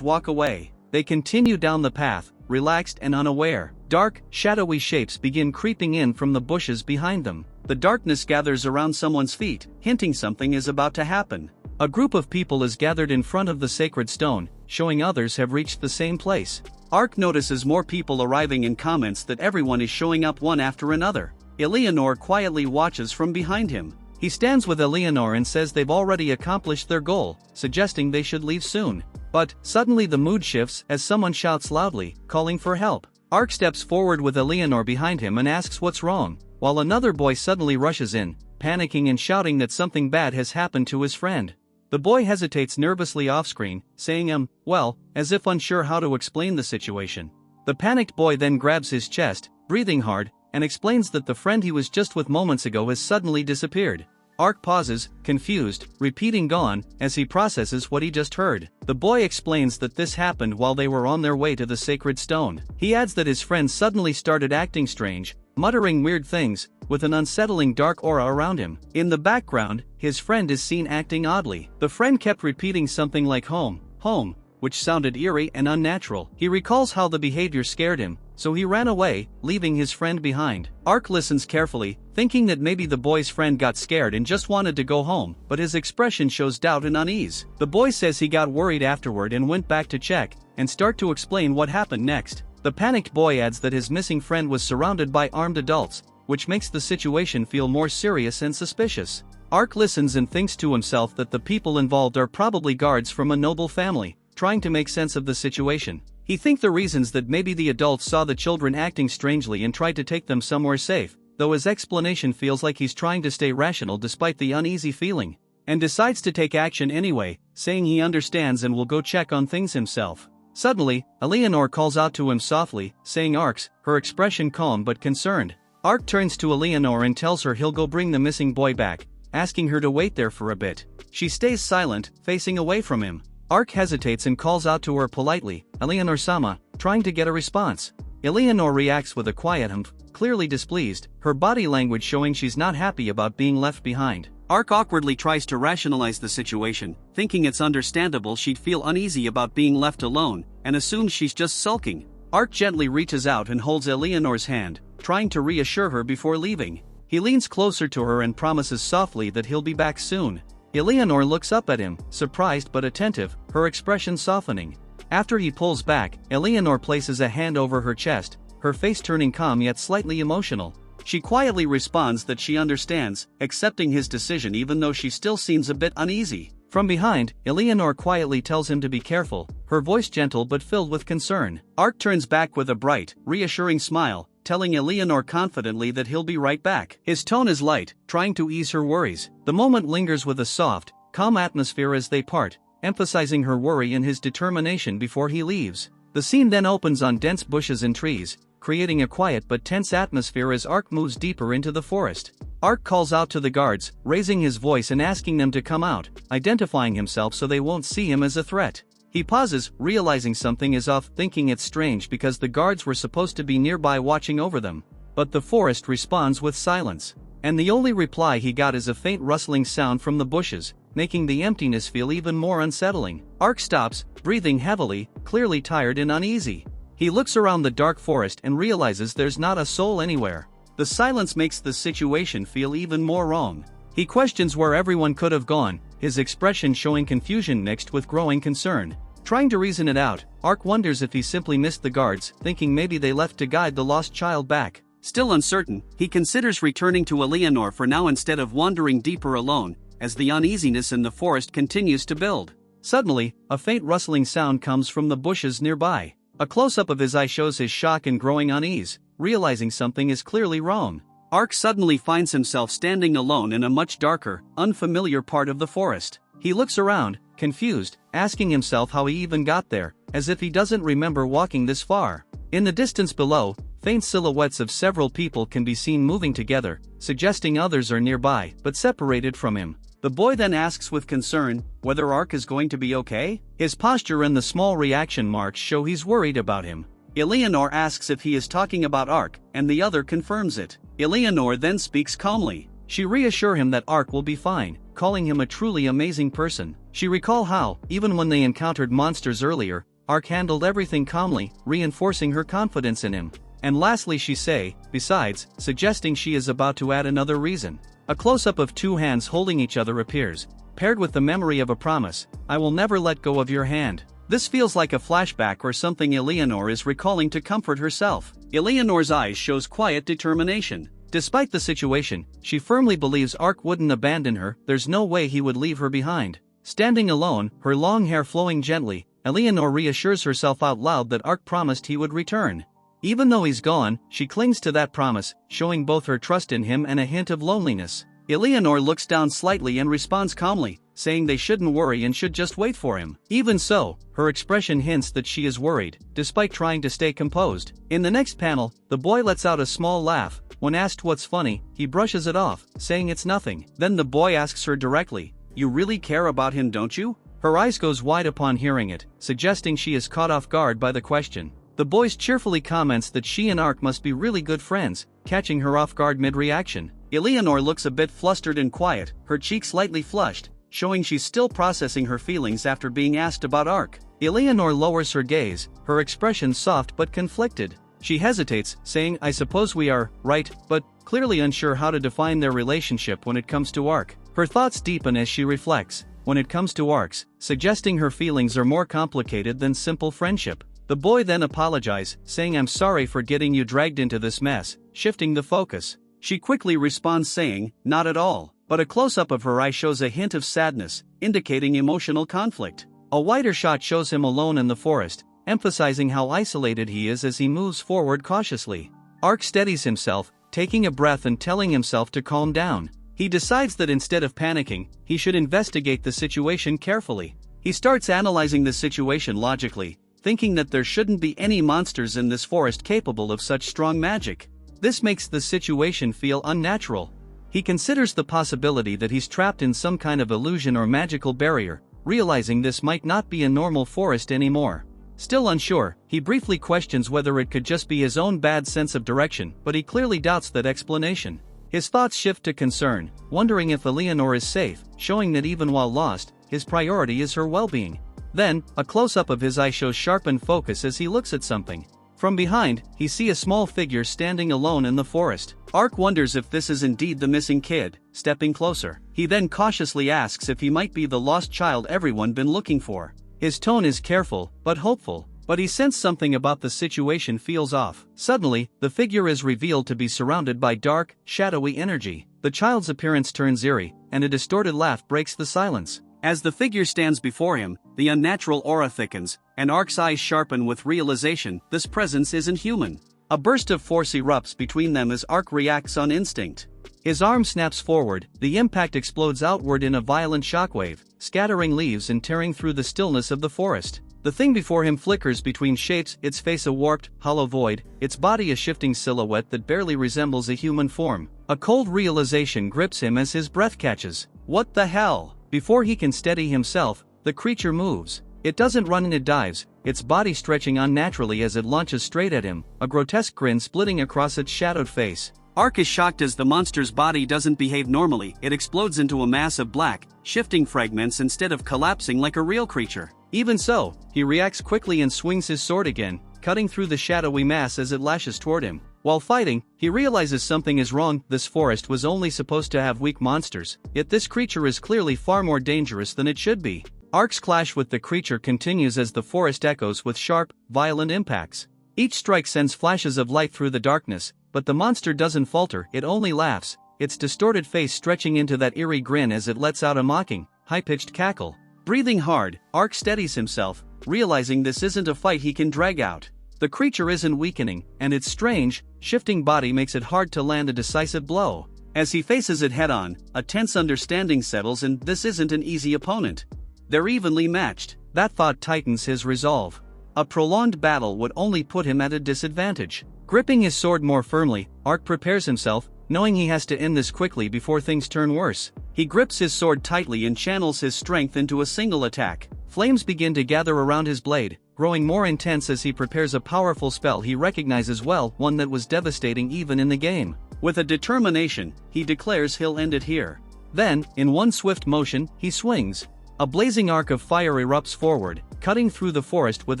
walk away. They continue down the path, relaxed and unaware. Dark, shadowy shapes begin creeping in from the bushes behind them. The darkness gathers around someone's feet, hinting something is about to happen. A group of people is gathered in front of the sacred stone, showing others have reached the same place. Ark notices more people arriving and comments that everyone is showing up one after another. Eleanor quietly watches from behind him. He stands with Eleanor and says they've already accomplished their goal, suggesting they should leave soon. But, suddenly the mood shifts as someone shouts loudly, calling for help. Ark steps forward with Eleanor behind him and asks what's wrong, while another boy suddenly rushes in, panicking and shouting that something bad has happened to his friend. The boy hesitates nervously off-screen, saying well, as if unsure how to explain the situation. The panicked boy then grabs his chest, breathing hard, and explains that the friend he was just with moments ago has suddenly disappeared. Ark pauses, confused, repeating gone, as he processes what he just heard. The boy explains that this happened while they were on their way to the sacred stone. He adds that his friend suddenly started acting strange, muttering weird things, with an unsettling dark aura around him. In the background, his friend is seen acting oddly. The friend kept repeating something like home, home, which sounded eerie and unnatural. He recalls how the behavior scared him, so he ran away, leaving his friend behind. Ark listens carefully, thinking that maybe the boy's friend got scared and just wanted to go home, but his expression shows doubt and unease. The boy says he got worried afterward and went back to check, and start to explain what happened next. The panicked boy adds that his missing friend was surrounded by armed adults, which makes the situation feel more serious and suspicious. Ark listens and thinks to himself that the people involved are probably guards from a noble family, trying to make sense of the situation. He thinks the reasons that maybe the adults saw the children acting strangely and tried to take them somewhere safe, though his explanation feels like he's trying to stay rational despite the uneasy feeling, and decides to take action anyway, saying he understands and will go check on things himself. Suddenly, Eleanor calls out to him softly, saying Ark's, her expression calm but concerned. Ark turns to Eleanor and tells her he'll go bring the missing boy back, asking her to wait there for a bit. She stays silent, facing away from him. Ark hesitates and calls out to her politely, Eleanor-sama, trying to get a response. Eleanor reacts with a quiet humph, clearly displeased, her body language showing she's not happy about being left behind. Ark awkwardly tries to rationalize the situation, thinking it's understandable she'd feel uneasy about being left alone, and assumes she's just sulking. Ark gently reaches out and holds Eleanor's hand, trying to reassure her before leaving. He leans closer to her and promises softly that he'll be back soon. Eleanor looks up at him, surprised but attentive, her expression softening. After he pulls back, Eleanor places a hand over her chest, her face turning calm yet slightly emotional. She quietly responds that she understands, accepting his decision even though she still seems a bit uneasy. From behind, Eleanor quietly tells him to be careful, her voice gentle but filled with concern. Ark turns back with a bright, reassuring smile, telling Eleanor confidently that he'll be right back. His tone is light, trying to ease her worries. The moment lingers with a soft, calm atmosphere as they part, emphasizing her worry and his determination before he leaves. The scene then opens on dense bushes and trees, creating a quiet but tense atmosphere as Ark moves deeper into the forest. Ark calls out to the guards, raising his voice and asking them to come out, identifying himself so they won't see him as a threat. He pauses, realizing something is off, thinking it's strange because the guards were supposed to be nearby watching over them. But the forest responds with silence. And the only reply he got is a faint rustling sound from the bushes, making the emptiness feel even more unsettling. Ark stops, breathing heavily, clearly tired and uneasy. He looks around the dark forest and realizes there's not a soul anywhere. The silence makes the situation feel even more wrong. He questions where everyone could have gone, his expression showing confusion mixed with growing concern. Trying to reason it out, Ark wonders if he simply missed the guards, thinking maybe they left to guide the lost child back. Still uncertain, he considers returning to Eleanor for now instead of wandering deeper alone, as the uneasiness in the forest continues to build. Suddenly, a faint rustling sound comes from the bushes nearby. A close-up of his eye shows his shock and growing unease, realizing something is clearly wrong. Ark suddenly finds himself standing alone in a much darker, unfamiliar part of the forest. He looks around, confused, asking himself how he even got there, as if he doesn't remember walking this far. In the distance below, faint silhouettes of several people can be seen moving together, suggesting others are nearby, but separated from him. The boy then asks with concern whether Ark is going to be okay. His posture and the small reaction marks show he's worried about him. Eleanor asks if he is talking about Ark, and the other confirms it. Eleanor then speaks calmly. She reassures him that Ark will be fine, calling him a truly amazing person. She recalls how, even when they encountered monsters earlier, Ark handled everything calmly, reinforcing her confidence in him. And lastly she say, besides, suggesting she is about to add another reason. A close-up of two hands holding each other appears, paired with the memory of a promise, I will never let go of your hand. This feels like a flashback or something Eleanor is recalling to comfort herself. Eleanor's eyes shows quiet determination. Despite the situation, she firmly believes Ark wouldn't abandon her, there's no way he would leave her behind. Standing alone, her long hair flowing gently, Eleanor reassures herself out loud that Ark promised he would return. Even though he's gone, she clings to that promise, showing both her trust in him and a hint of loneliness. Eleanor looks down slightly and responds calmly, saying they shouldn't worry and should just wait for him. Even so, her expression hints that she is worried, despite trying to stay composed. In the next panel, the boy lets out a small laugh. When asked what's funny, he brushes it off, saying it's nothing. Then the boy asks her directly, "You really care about him, don't you?" Her eyes goes wide upon hearing it, suggesting she is caught off guard by the question. The boy cheerfully comments that she and Ark must be really good friends, catching her off guard mid-reaction. Eleanor looks a bit flustered and quiet, her cheeks slightly flushed, showing she's still processing her feelings after being asked about Ark. Eleanor lowers her gaze, her expression soft but conflicted. She hesitates, saying, I suppose we are, right, but clearly unsure how to define their relationship when it comes to Ark. Her thoughts deepen as she reflects, when it comes to Ark's, suggesting her feelings are more complicated than simple friendship. The boy then apologizes, saying I'm sorry for getting you dragged into this mess, shifting the focus. She quickly responds saying, not at all, but a close-up of her eye shows a hint of sadness, indicating emotional conflict. A wider shot shows him alone in the forest, emphasizing how isolated he is as he moves forward cautiously. Ark steadies himself, taking a breath and telling himself to calm down. He decides that instead of panicking, he should investigate the situation carefully. He starts analyzing the situation logically, thinking that there shouldn't be any monsters in this forest capable of such strong magic. This makes the situation feel unnatural. He considers the possibility that he's trapped in some kind of illusion or magical barrier, realizing this might not be a normal forest anymore. Still unsure, he briefly questions whether it could just be his own bad sense of direction, but he clearly doubts that explanation. His thoughts shift to concern, wondering if Eleanor is safe, showing that even while lost, his priority is her well-being. Then, a close-up of his eye shows sharpened focus as he looks at something. From behind, he sees a small figure standing alone in the forest. Ark wonders if this is indeed the missing kid, stepping closer. He then cautiously asks if he might be the lost child everyone been looking for. His tone is careful, but hopeful, but he sensed something about the situation feels off. Suddenly, the figure is revealed to be surrounded by dark, shadowy energy. The child's appearance turns eerie, and a distorted laugh breaks the silence. As the figure stands before him, the unnatural aura thickens, and Ark's eyes sharpen with realization this presence isn't human. A burst of force erupts between them as Ark reacts on instinct. His arm snaps forward, the impact explodes outward in a violent shockwave, scattering leaves and tearing through the stillness of the forest. The thing before him flickers between shapes, its face a warped, hollow void, its body a shifting silhouette that barely resembles a human form. A cold realization grips him as his breath catches. What the hell? Before he can steady himself, the creature moves. It doesn't run and it dives, its body stretching unnaturally as it launches straight at him, a grotesque grin splitting across its shadowed face. Ark is shocked as the monster's body doesn't behave normally, it explodes into a mass of black, shifting fragments instead of collapsing like a real creature. Even so, he reacts quickly and swings his sword again, cutting through the shadowy mass as it lashes toward him. While fighting, he realizes something is wrong. This forest was only supposed to have weak monsters, yet this creature is clearly far more dangerous than it should be. Ark's clash with the creature continues as the forest echoes with sharp, violent impacts. Each strike sends flashes of light through the darkness, but the monster doesn't falter, it only laughs, its distorted face stretching into that eerie grin as it lets out a mocking, high-pitched cackle. Breathing hard, Ark steadies himself, realizing this isn't a fight he can drag out. The creature isn't weakening, and its strange, shifting body makes it hard to land a decisive blow. As he faces it head-on, a tense understanding settles and this isn't an easy opponent. They're evenly matched. That thought tightens his resolve. A prolonged battle would only put him at a disadvantage. Gripping his sword more firmly, Ark prepares himself, knowing he has to end this quickly before things turn worse. He grips his sword tightly and channels his strength into a single attack. Flames begin to gather around his blade, growing more intense as he prepares a powerful spell he recognizes well, one that was devastating even in the game. With a determination, he declares he'll end it here. Then, in one swift motion, he swings. A blazing arc of fire erupts forward, cutting through the forest with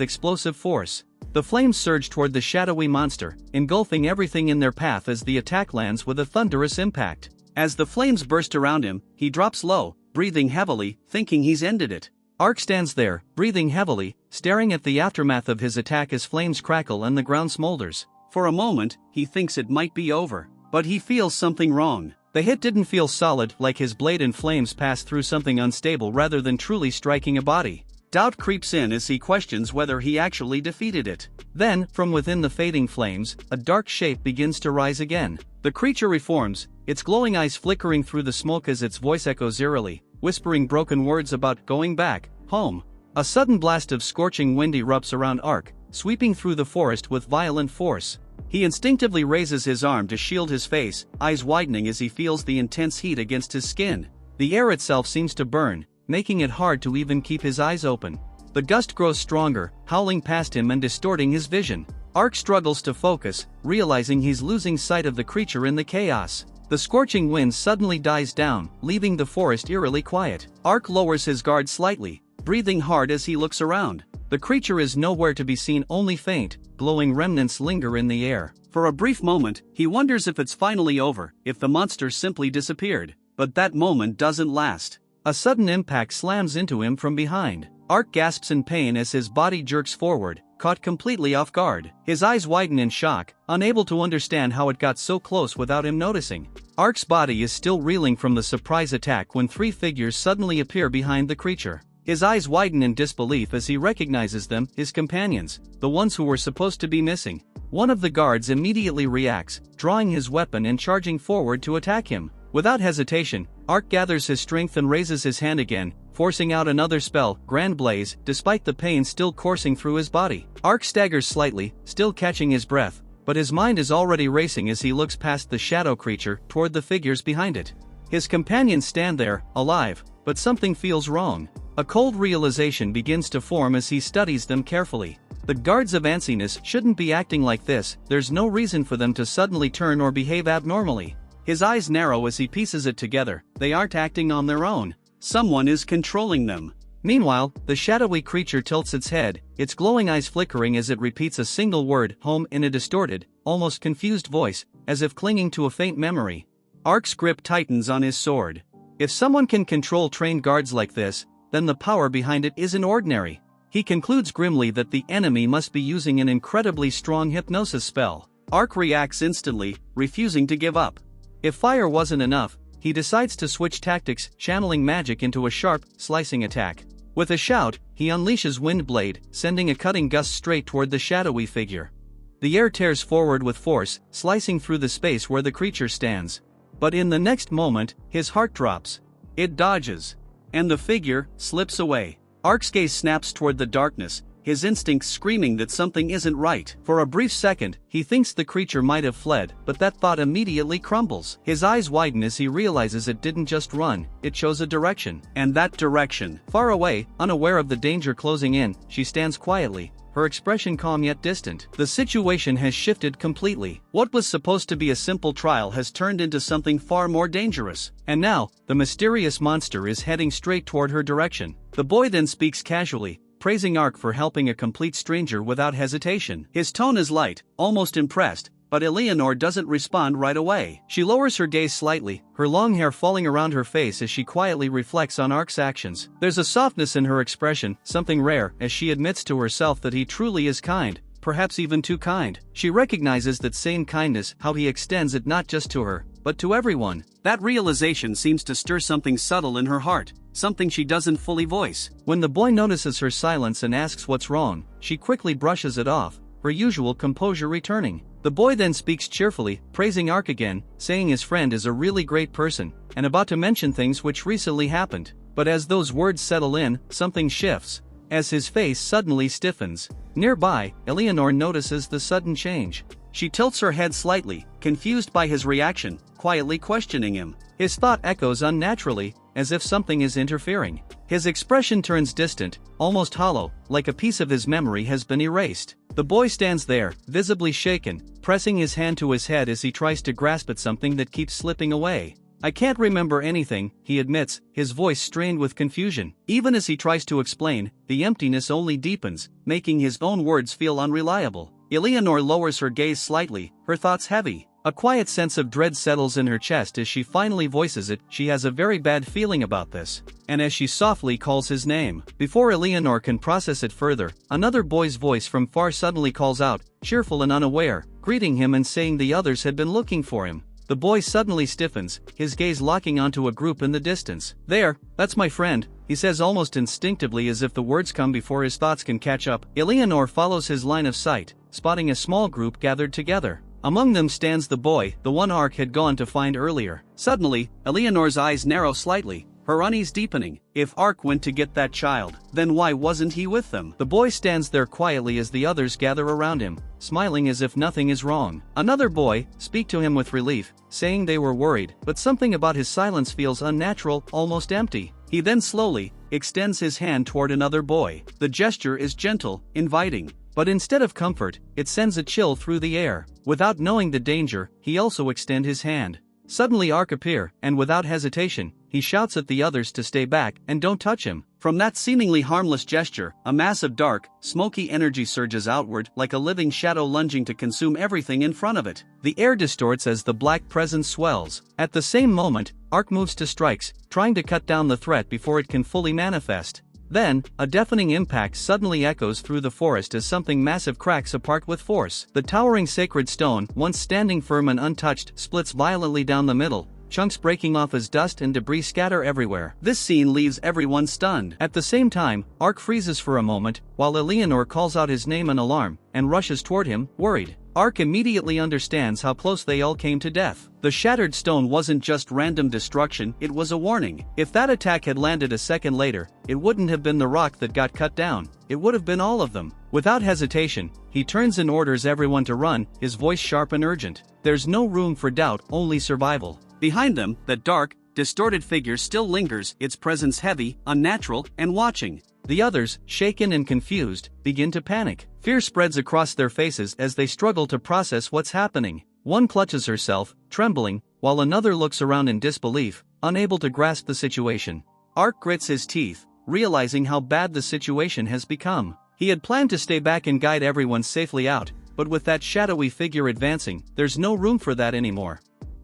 explosive force. The flames surge toward the shadowy monster, engulfing everything in their path as the attack lands with a thunderous impact. As the flames burst around him, he drops low, breathing heavily, thinking he's ended it. Ark stands there, breathing heavily, staring at the aftermath of his attack as flames crackle and the ground smolders. For a moment, he thinks it might be over. But he feels something wrong. The hit didn't feel solid, like his blade and flames passed through something unstable rather than truly striking a body. Doubt creeps in as he questions whether he actually defeated it. Then, from within the fading flames, a dark shape begins to rise again. The creature reforms, its glowing eyes flickering through the smoke as its voice echoes eerily, whispering broken words about going back, home. A sudden blast of scorching wind erupts around Ark, sweeping through the forest with violent force. He instinctively raises his arm to shield his face, eyes widening as he feels the intense heat against his skin. The air itself seems to burn, making it hard to even keep his eyes open. The gust grows stronger, howling past him and distorting his vision. Ark struggles to focus, realizing he's losing sight of the creature in the chaos. The scorching wind suddenly dies down, leaving the forest eerily quiet. Ark lowers his guard slightly, breathing hard as he looks around. The creature is nowhere to be seen, only faint, glowing remnants linger in the air. For a brief moment, he wonders if it's finally over, if the monster simply disappeared. But that moment doesn't last. A sudden impact slams into him from behind. Ark gasps in pain as his body jerks forward, caught completely off guard. His eyes widen in shock, unable to understand how it got so close without him noticing. Ark's body is still reeling from the surprise attack when three figures suddenly appear behind the creature. His eyes widen in disbelief as he recognizes them, his companions, the ones who were supposed to be missing. One of the guards immediately reacts, drawing his weapon and charging forward to attack him. Without hesitation, Ark gathers his strength and raises his hand again, forcing out another spell, Grand Blaze, despite the pain still coursing through his body. Ark staggers slightly, still catching his breath, but his mind is already racing as he looks past the shadow creature toward the figures behind it. His companions stand there, alive, but something feels wrong. A cold realization begins to form as he studies them carefully. The guards of Ansiness shouldn't be acting like this, there's no reason for them to suddenly turn or behave abnormally. His eyes narrow as he pieces it together, they aren't acting on their own. Someone is controlling them. Meanwhile, the shadowy creature tilts its head, its glowing eyes flickering as it repeats a single word, home, in a distorted, almost confused voice, as if clinging to a faint memory. Ark's grip tightens on his sword. If someone can control trained guards like this, then the power behind it isn't ordinary. He concludes grimly that the enemy must be using an incredibly strong hypnosis spell. Ark reacts instantly, refusing to give up. If fire wasn't enough, he decides to switch tactics, channeling magic into a sharp, slicing attack. With a shout, he unleashes Wind Blade, sending a cutting gust straight toward the shadowy figure. The air tears forward with force, slicing through the space where the creature stands. But in the next moment, his heart drops. It dodges. And the figure slips away. Ark's gaze snaps toward the darkness, his instincts screaming that something isn't right. For a brief second, he thinks the creature might have fled, but that thought immediately crumbles. His eyes widen as he realizes it didn't just run, it chose a direction. And that direction, far away, unaware of the danger closing in, she stands quietly, her expression calm yet distant. The situation has shifted completely. What was supposed to be a simple trial has turned into something far more dangerous. And now, the mysterious monster is heading straight toward her direction. The boy then speaks casually, praising Ark for helping a complete stranger without hesitation. His tone is light, almost impressed, but Eleanor doesn't respond right away. She lowers her gaze slightly, her long hair falling around her face as she quietly reflects on Ark's actions. There's a softness in her expression, something rare, as she admits to herself that he truly is kind, perhaps even too kind. She recognizes that same kindness, how he extends it not just to her, but to everyone. That realization seems to stir something subtle in her heart, something she doesn't fully voice. When the boy notices her silence and asks what's wrong, she quickly brushes it off, her usual composure returning. The boy then speaks cheerfully, praising Ark again, saying his friend is a really great person, and about to mention things which recently happened. But as those words settle in, something shifts, as his face suddenly stiffens. Nearby, Eleanor notices the sudden change. She tilts her head slightly, confused by his reaction, quietly questioning him. His thought echoes unnaturally, as if something is interfering. His expression turns distant, almost hollow, like a piece of his memory has been erased. The boy stands there, visibly shaken, pressing his hand to his head as he tries to grasp at something that keeps slipping away. I can't remember anything, he admits, his voice strained with confusion. Even as he tries to explain, the emptiness only deepens, making his own words feel unreliable. Eleanor lowers her gaze slightly, her thoughts heavy. A quiet sense of dread settles in her chest as she finally voices it. She has a very bad feeling about this. And as she softly calls his name, before Eleanor can process it further, another boy's voice from far suddenly calls out, cheerful and unaware, greeting him and saying the others had been looking for him. The boy suddenly stiffens, his gaze locking onto a group in the distance. There, that's my friend, he says almost instinctively as if the words come before his thoughts can catch up. Eleanor follows his line of sight, spotting a small group gathered together. Among them stands the boy, the one Ark had gone to find earlier. Suddenly, Eleanor's eyes narrow slightly, her unease deepening. If Ark went to get that child, then why wasn't he with them? The boy stands there quietly as the others gather around him, smiling as if nothing is wrong. Another boy speak to him with relief, saying they were worried, but something about his silence feels unnatural, almost empty. He then slowly extends his hand toward another boy. The gesture is gentle, inviting. But instead of comfort, it sends a chill through the air. Without knowing the danger, he also extends his hand. Suddenly Ark appears, and without hesitation, he shouts at the others to stay back and don't touch him. From that seemingly harmless gesture, a mass of dark, smoky energy surges outward like a living shadow lunging to consume everything in front of it. The air distorts as the black presence swells. At the same moment, Ark moves to strikes, trying to cut down the threat before it can fully manifest. Then, a deafening impact suddenly echoes through the forest as something massive cracks apart with force. The towering sacred stone, once standing firm and untouched, splits violently down the middle, chunks breaking off as dust and debris scatter everywhere. This scene leaves everyone stunned. At the same time, Ark freezes for a moment, while Eleanor calls out his name in alarm, and rushes toward him, worried. Ark immediately understands how close they all came to death. The shattered stone wasn't just random destruction, it was a warning. If that attack had landed a second later, it wouldn't have been the rock that got cut down, it would have been all of them. Without hesitation, he turns and orders everyone to run, his voice sharp and urgent. There's no room for doubt, only survival. Behind them, that dark, distorted figure still lingers, its presence heavy, unnatural, and watching. The others, shaken and confused, begin to panic. Fear spreads across their faces as they struggle to process what's happening. One clutches herself, trembling, while another looks around in disbelief, unable to grasp the situation. Ark grits his teeth, realizing how bad the situation has become. He had planned to stay back and guide everyone safely out, but with that shadowy figure advancing, there's no room for that anymore.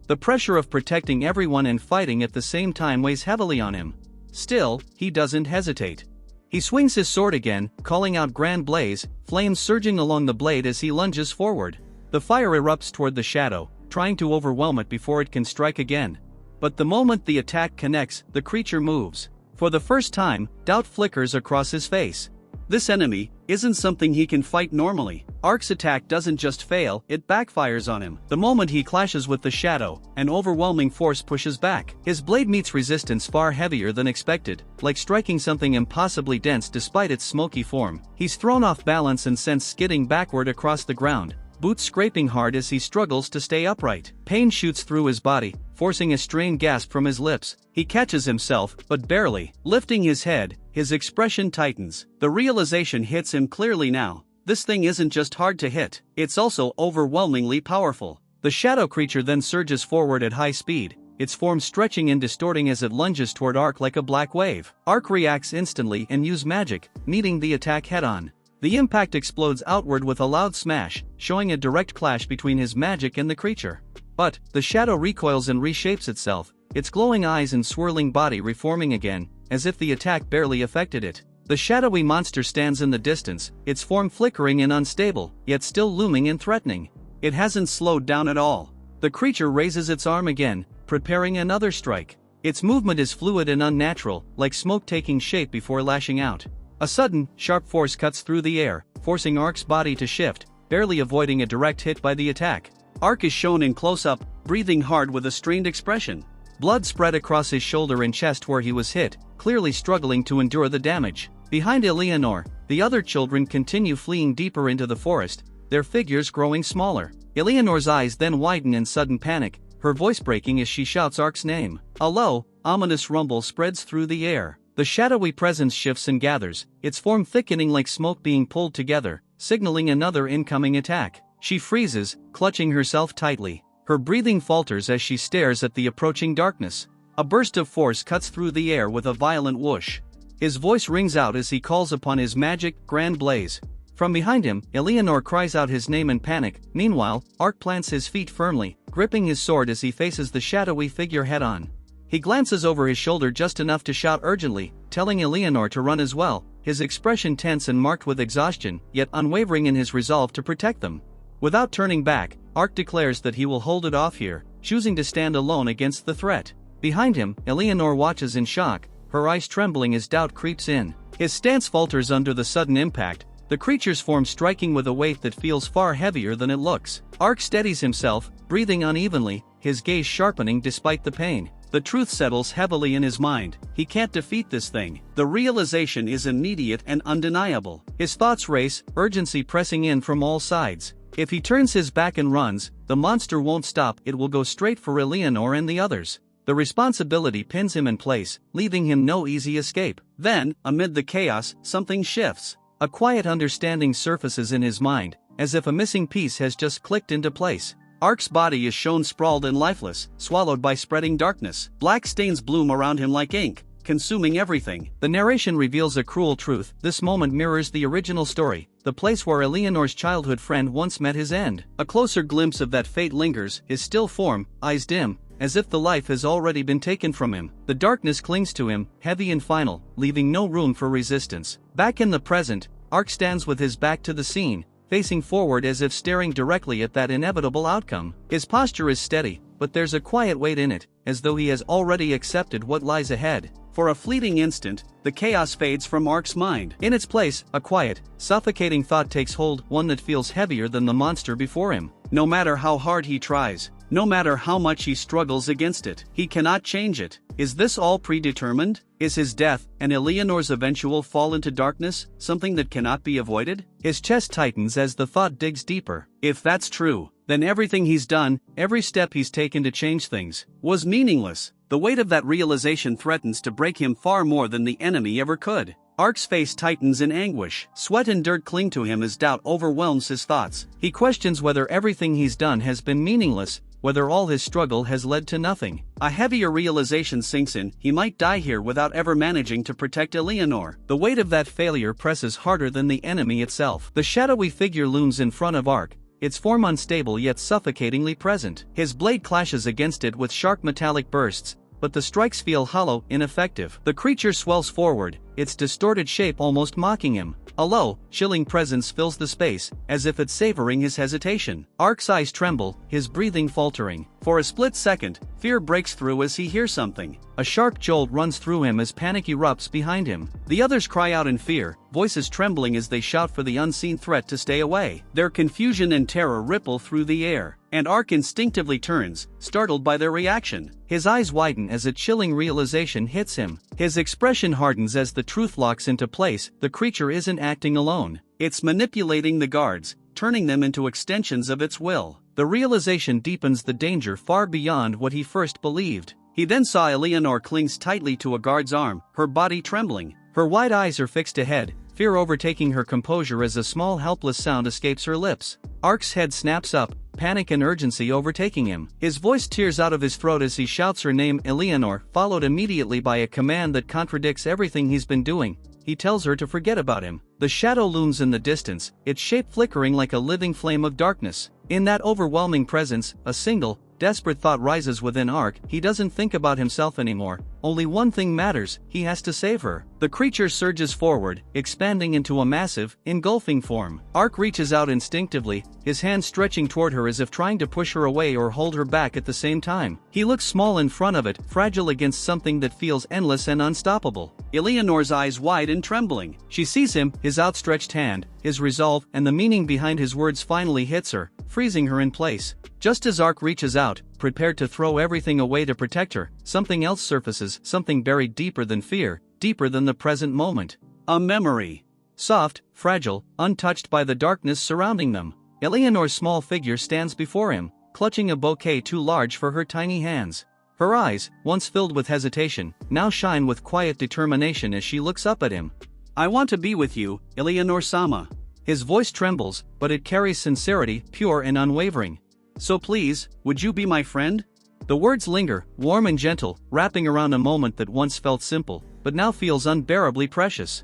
The pressure of protecting everyone and fighting at the same time weighs heavily on him. Still, he doesn't hesitate. He swings his sword again, calling out Grand Blaze, flames surging along the blade as he lunges forward. The fire erupts toward the shadow, trying to overwhelm it before it can strike again. But the moment the attack connects, the creature moves. For the first time, doubt flickers across his face. This enemy isn't something he can fight normally. Ark's attack doesn't just fail, it backfires on him. The moment he clashes with the shadow, an overwhelming force pushes back. His blade meets resistance far heavier than expected, like striking something impossibly dense despite its smoky form. He's thrown off balance and sent skidding backward across the ground, boots scraping hard as he struggles to stay upright. Pain shoots through his body, forcing a strained gasp from his lips. He catches himself, but barely. Lifting his head, his expression tightens. The realization hits him clearly now. This thing isn't just hard to hit, it's also overwhelmingly powerful. The shadow creature then surges forward at high speed, its form stretching and distorting as it lunges toward Ark like a black wave. Ark reacts instantly and uses magic, meeting the attack head-on. The impact explodes outward with a loud smash, showing a direct clash between his magic and the creature. But, the shadow recoils and reshapes itself, its glowing eyes and swirling body reforming again, as if the attack barely affected it. The shadowy monster stands in the distance, its form flickering and unstable, yet still looming and threatening. It hasn't slowed down at all. The creature raises its arm again, preparing another strike. Its movement is fluid and unnatural, like smoke taking shape before lashing out. A sudden, sharp force cuts through the air, forcing Ark's body to shift, barely avoiding a direct hit by the attack. Ark is shown in close-up, breathing hard with a strained expression. Blood spread across his shoulder and chest where he was hit, clearly struggling to endure the damage. Behind Eleanor, the other children continue fleeing deeper into the forest, their figures growing smaller. Eleanor's eyes then widen in sudden panic, her voice breaking as she shouts Ark's name. A low, ominous rumble spreads through the air. The shadowy presence shifts and gathers, its form thickening like smoke being pulled together, signaling another incoming attack. She freezes, clutching herself tightly. Her breathing falters as she stares at the approaching darkness. A burst of force cuts through the air with a violent whoosh. His voice rings out as he calls upon his magic, Grand Blaze. From behind him, Eleanor cries out his name in panic. Meanwhile, Ark plants his feet firmly, gripping his sword as he faces the shadowy figure head-on. He glances over his shoulder just enough to shout urgently, telling Eleanor to run as well, his expression tense and marked with exhaustion, yet unwavering in his resolve to protect them. Without turning back, Ark declares that he will hold it off here, choosing to stand alone against the threat. Behind him, Eleanor watches in shock, her eyes trembling as doubt creeps in. His stance falters under the sudden impact, the creature's form striking with a weight that feels far heavier than it looks. Ark steadies himself, breathing unevenly, his gaze sharpening despite the pain. The truth settles heavily in his mind. He can't defeat this thing. The realization is immediate and undeniable. His thoughts race, urgency pressing in from all sides. If he turns his back and runs, the monster won't stop, it will go straight for Eleanor and the others. The responsibility pins him in place, leaving him no easy escape. Then, amid the chaos, something shifts. A quiet understanding surfaces in his mind, as if a missing piece has just clicked into place. Ark's body is shown sprawled and lifeless, swallowed by spreading darkness. Black stains bloom around him like ink, consuming everything. The narration reveals a cruel truth. This moment mirrors the original story, the place where Eleanor's childhood friend once met his end. A closer glimpse of that fate lingers, his still form, eyes dim, as if the life has already been taken from him. The darkness clings to him, heavy and final, leaving no room for resistance. Back in the present, Ark stands with his back to the scene, facing forward as if staring directly at that inevitable outcome. His posture is steady, but there's a quiet weight in it, as though he has already accepted what lies ahead. For a fleeting instant, the chaos fades from Ark's mind. In its place, a quiet, suffocating thought takes hold, one that feels heavier than the monster before him. No matter how hard he tries, no matter how much he struggles against it, he cannot change it. Is this all predetermined? Is his death, and Eleanor's eventual fall into darkness, something that cannot be avoided? His chest tightens as the thought digs deeper. If that's true, then everything he's done, every step he's taken to change things, was meaningless. The weight of that realization threatens to break him far more than the enemy ever could. Ark's face tightens in anguish. Sweat and dirt cling to him as doubt overwhelms his thoughts. He questions whether everything he's done has been meaningless, whether all his struggle has led to nothing. A heavier realization sinks in, he might die here without ever managing to protect Eleanor. The weight of that failure presses harder than the enemy itself. The shadowy figure looms in front of Ark, its form unstable yet suffocatingly present. His blade clashes against it with sharp metallic bursts, but the strikes feel hollow, ineffective. The creature swells forward, its distorted shape almost mocking him. A low, chilling presence fills the space, as if it's savoring his hesitation. Ark's eyes tremble, his breathing faltering. For a split second, fear breaks through as he hears something. A sharp jolt runs through him as panic erupts behind him. The others cry out in fear, voices trembling as they shout for the unseen threat to stay away. Their confusion and terror ripple through the air, and Ark instinctively turns, startled by their reaction. His eyes widen as a chilling realization hits him. His expression hardens as the truth locks into place. The creature isn't acting alone. It's manipulating the guards, turning them into extensions of its will. The realization deepens the danger far beyond what he first believed. He then saw Eleanor clings tightly to a guard's arm, her body trembling. Her wide eyes are fixed ahead, fear overtaking her composure as a small helpless sound escapes her lips. Ark's head snaps up, panic and urgency overtaking him. His voice tears out of his throat as he shouts her name, Eleanor, followed immediately by a command that contradicts everything he's been doing. He tells her to forget about him. The shadow looms in the distance, its shape flickering like a living flame of darkness. In that overwhelming presence, a single, desperate thought rises within Ark. He doesn't think about himself anymore. Only one thing matters, he has to save her. The creature surges forward, expanding into a massive, engulfing form. Ark reaches out instinctively, his hand stretching toward her as if trying to push her away or hold her back at the same time. He looks small in front of it, fragile against something that feels endless and unstoppable. Eleanor's eyes wide and trembling. She sees him, his outstretched hand, his resolve, and the meaning behind his words finally hits her, freezing her in place. Just as Ark reaches out, prepared to throw everything away to protect her, something else surfaces, something buried deeper than fear, deeper than the present moment. A memory. Soft, fragile, untouched by the darkness surrounding them. Eleanor's small figure stands before him, clutching a bouquet too large for her tiny hands. Her eyes, once filled with hesitation, now shine with quiet determination as she looks up at him. I want to be with you, Eleanor-sama. His voice trembles, but it carries sincerity, pure and unwavering. "So please, would you be my friend?" The words linger, warm and gentle, wrapping around a moment that once felt simple, but now feels unbearably precious.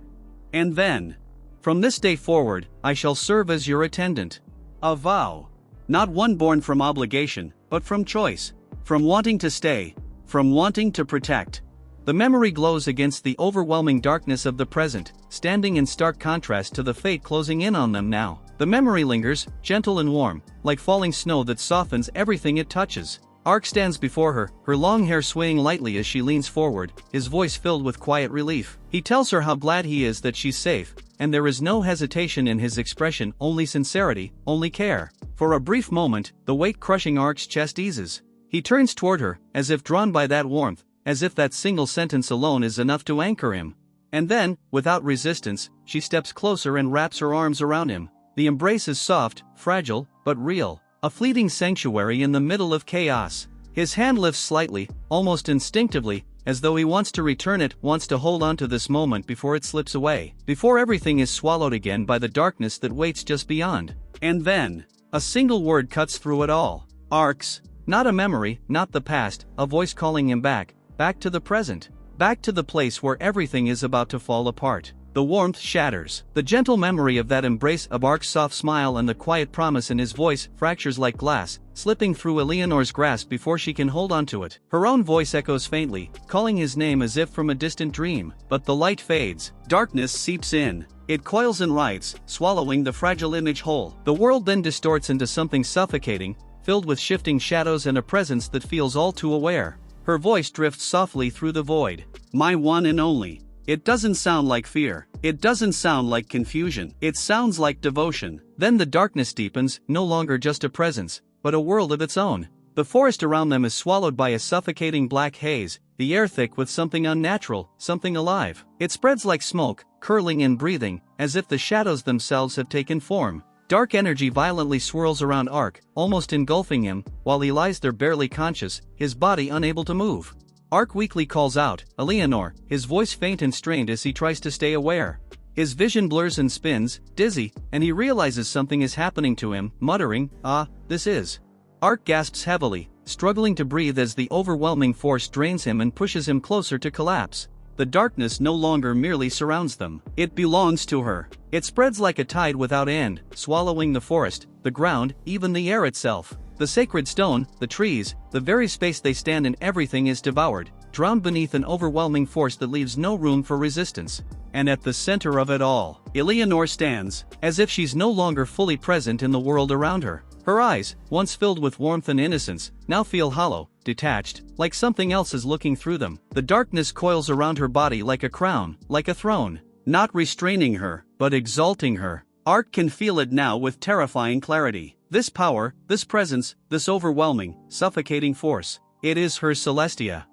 "And then, from this day forward, I shall serve as your attendant." A vow. Not one born from obligation, but from choice. From wanting to stay. From wanting to protect. The memory glows against the overwhelming darkness of the present, standing in stark contrast to the fate closing in on them now. The memory lingers, gentle and warm, like falling snow that softens everything it touches. Ark stands before her, her long hair swaying lightly as she leans forward, his voice filled with quiet relief. He tells her how glad he is that she's safe, and there is no hesitation in his expression, only sincerity, only care. For a brief moment, the weight crushing Ark's chest eases. He turns toward her, as if drawn by that warmth, as if that single sentence alone is enough to anchor him. And then, without resistance, she steps closer and wraps her arms around him. The embrace is soft, fragile, but real. A fleeting sanctuary in the middle of chaos. His hand lifts slightly, almost instinctively, as though he wants to return it, wants to hold on to this moment before it slips away, before everything is swallowed again by the darkness that waits just beyond. And then, a single word cuts through it all. Ark's. Not a memory, not the past, a voice calling him back to the present, back to the place where everything is about to fall apart. The warmth shatters. The gentle memory of that embrace, of Ark's soft smile and the quiet promise in his voice fractures like glass, slipping through Eleanor's grasp before she can hold on to it. Her own voice echoes faintly, calling his name as if from a distant dream. But the light fades. Darkness seeps in. It coils and writhes, swallowing the fragile image whole. The world then distorts into something suffocating, filled with shifting shadows and a presence that feels all too aware. Her voice drifts softly through the void. "My one and only." It doesn't sound like fear. It doesn't sound like confusion. It sounds like devotion. Then the darkness deepens, no longer just a presence, but a world of its own. The forest around them is swallowed by a suffocating black haze, the air thick with something unnatural, something alive. It spreads like smoke, curling and breathing, as if the shadows themselves have taken form. Dark energy violently swirls around Ark, almost engulfing him, while he lies there barely conscious, his body unable to move. Ark weakly calls out, "Eleanor," his voice faint and strained as he tries to stay aware. His vision blurs and spins, dizzy, and he realizes something is happening to him, muttering, "Ah, this is." Ark gasps heavily, struggling to breathe as the overwhelming force drains him and pushes him closer to collapse. The darkness no longer merely surrounds them. It belongs to her. It spreads like a tide without end, swallowing the forest, the ground, even the air itself. The sacred stone, the trees, the very space they stand in, everything is devoured, drowned beneath an overwhelming force that leaves no room for resistance. And at the center of it all, Eleanor stands, as if she's no longer fully present in the world around her. Her eyes, once filled with warmth and innocence, now feel hollow, detached, like something else is looking through them. The darkness coils around her body like a crown, like a throne, not restraining her, but exalting her. Ark can feel it now with terrifying clarity. This power, this presence, this overwhelming, suffocating force. It is her Celestia.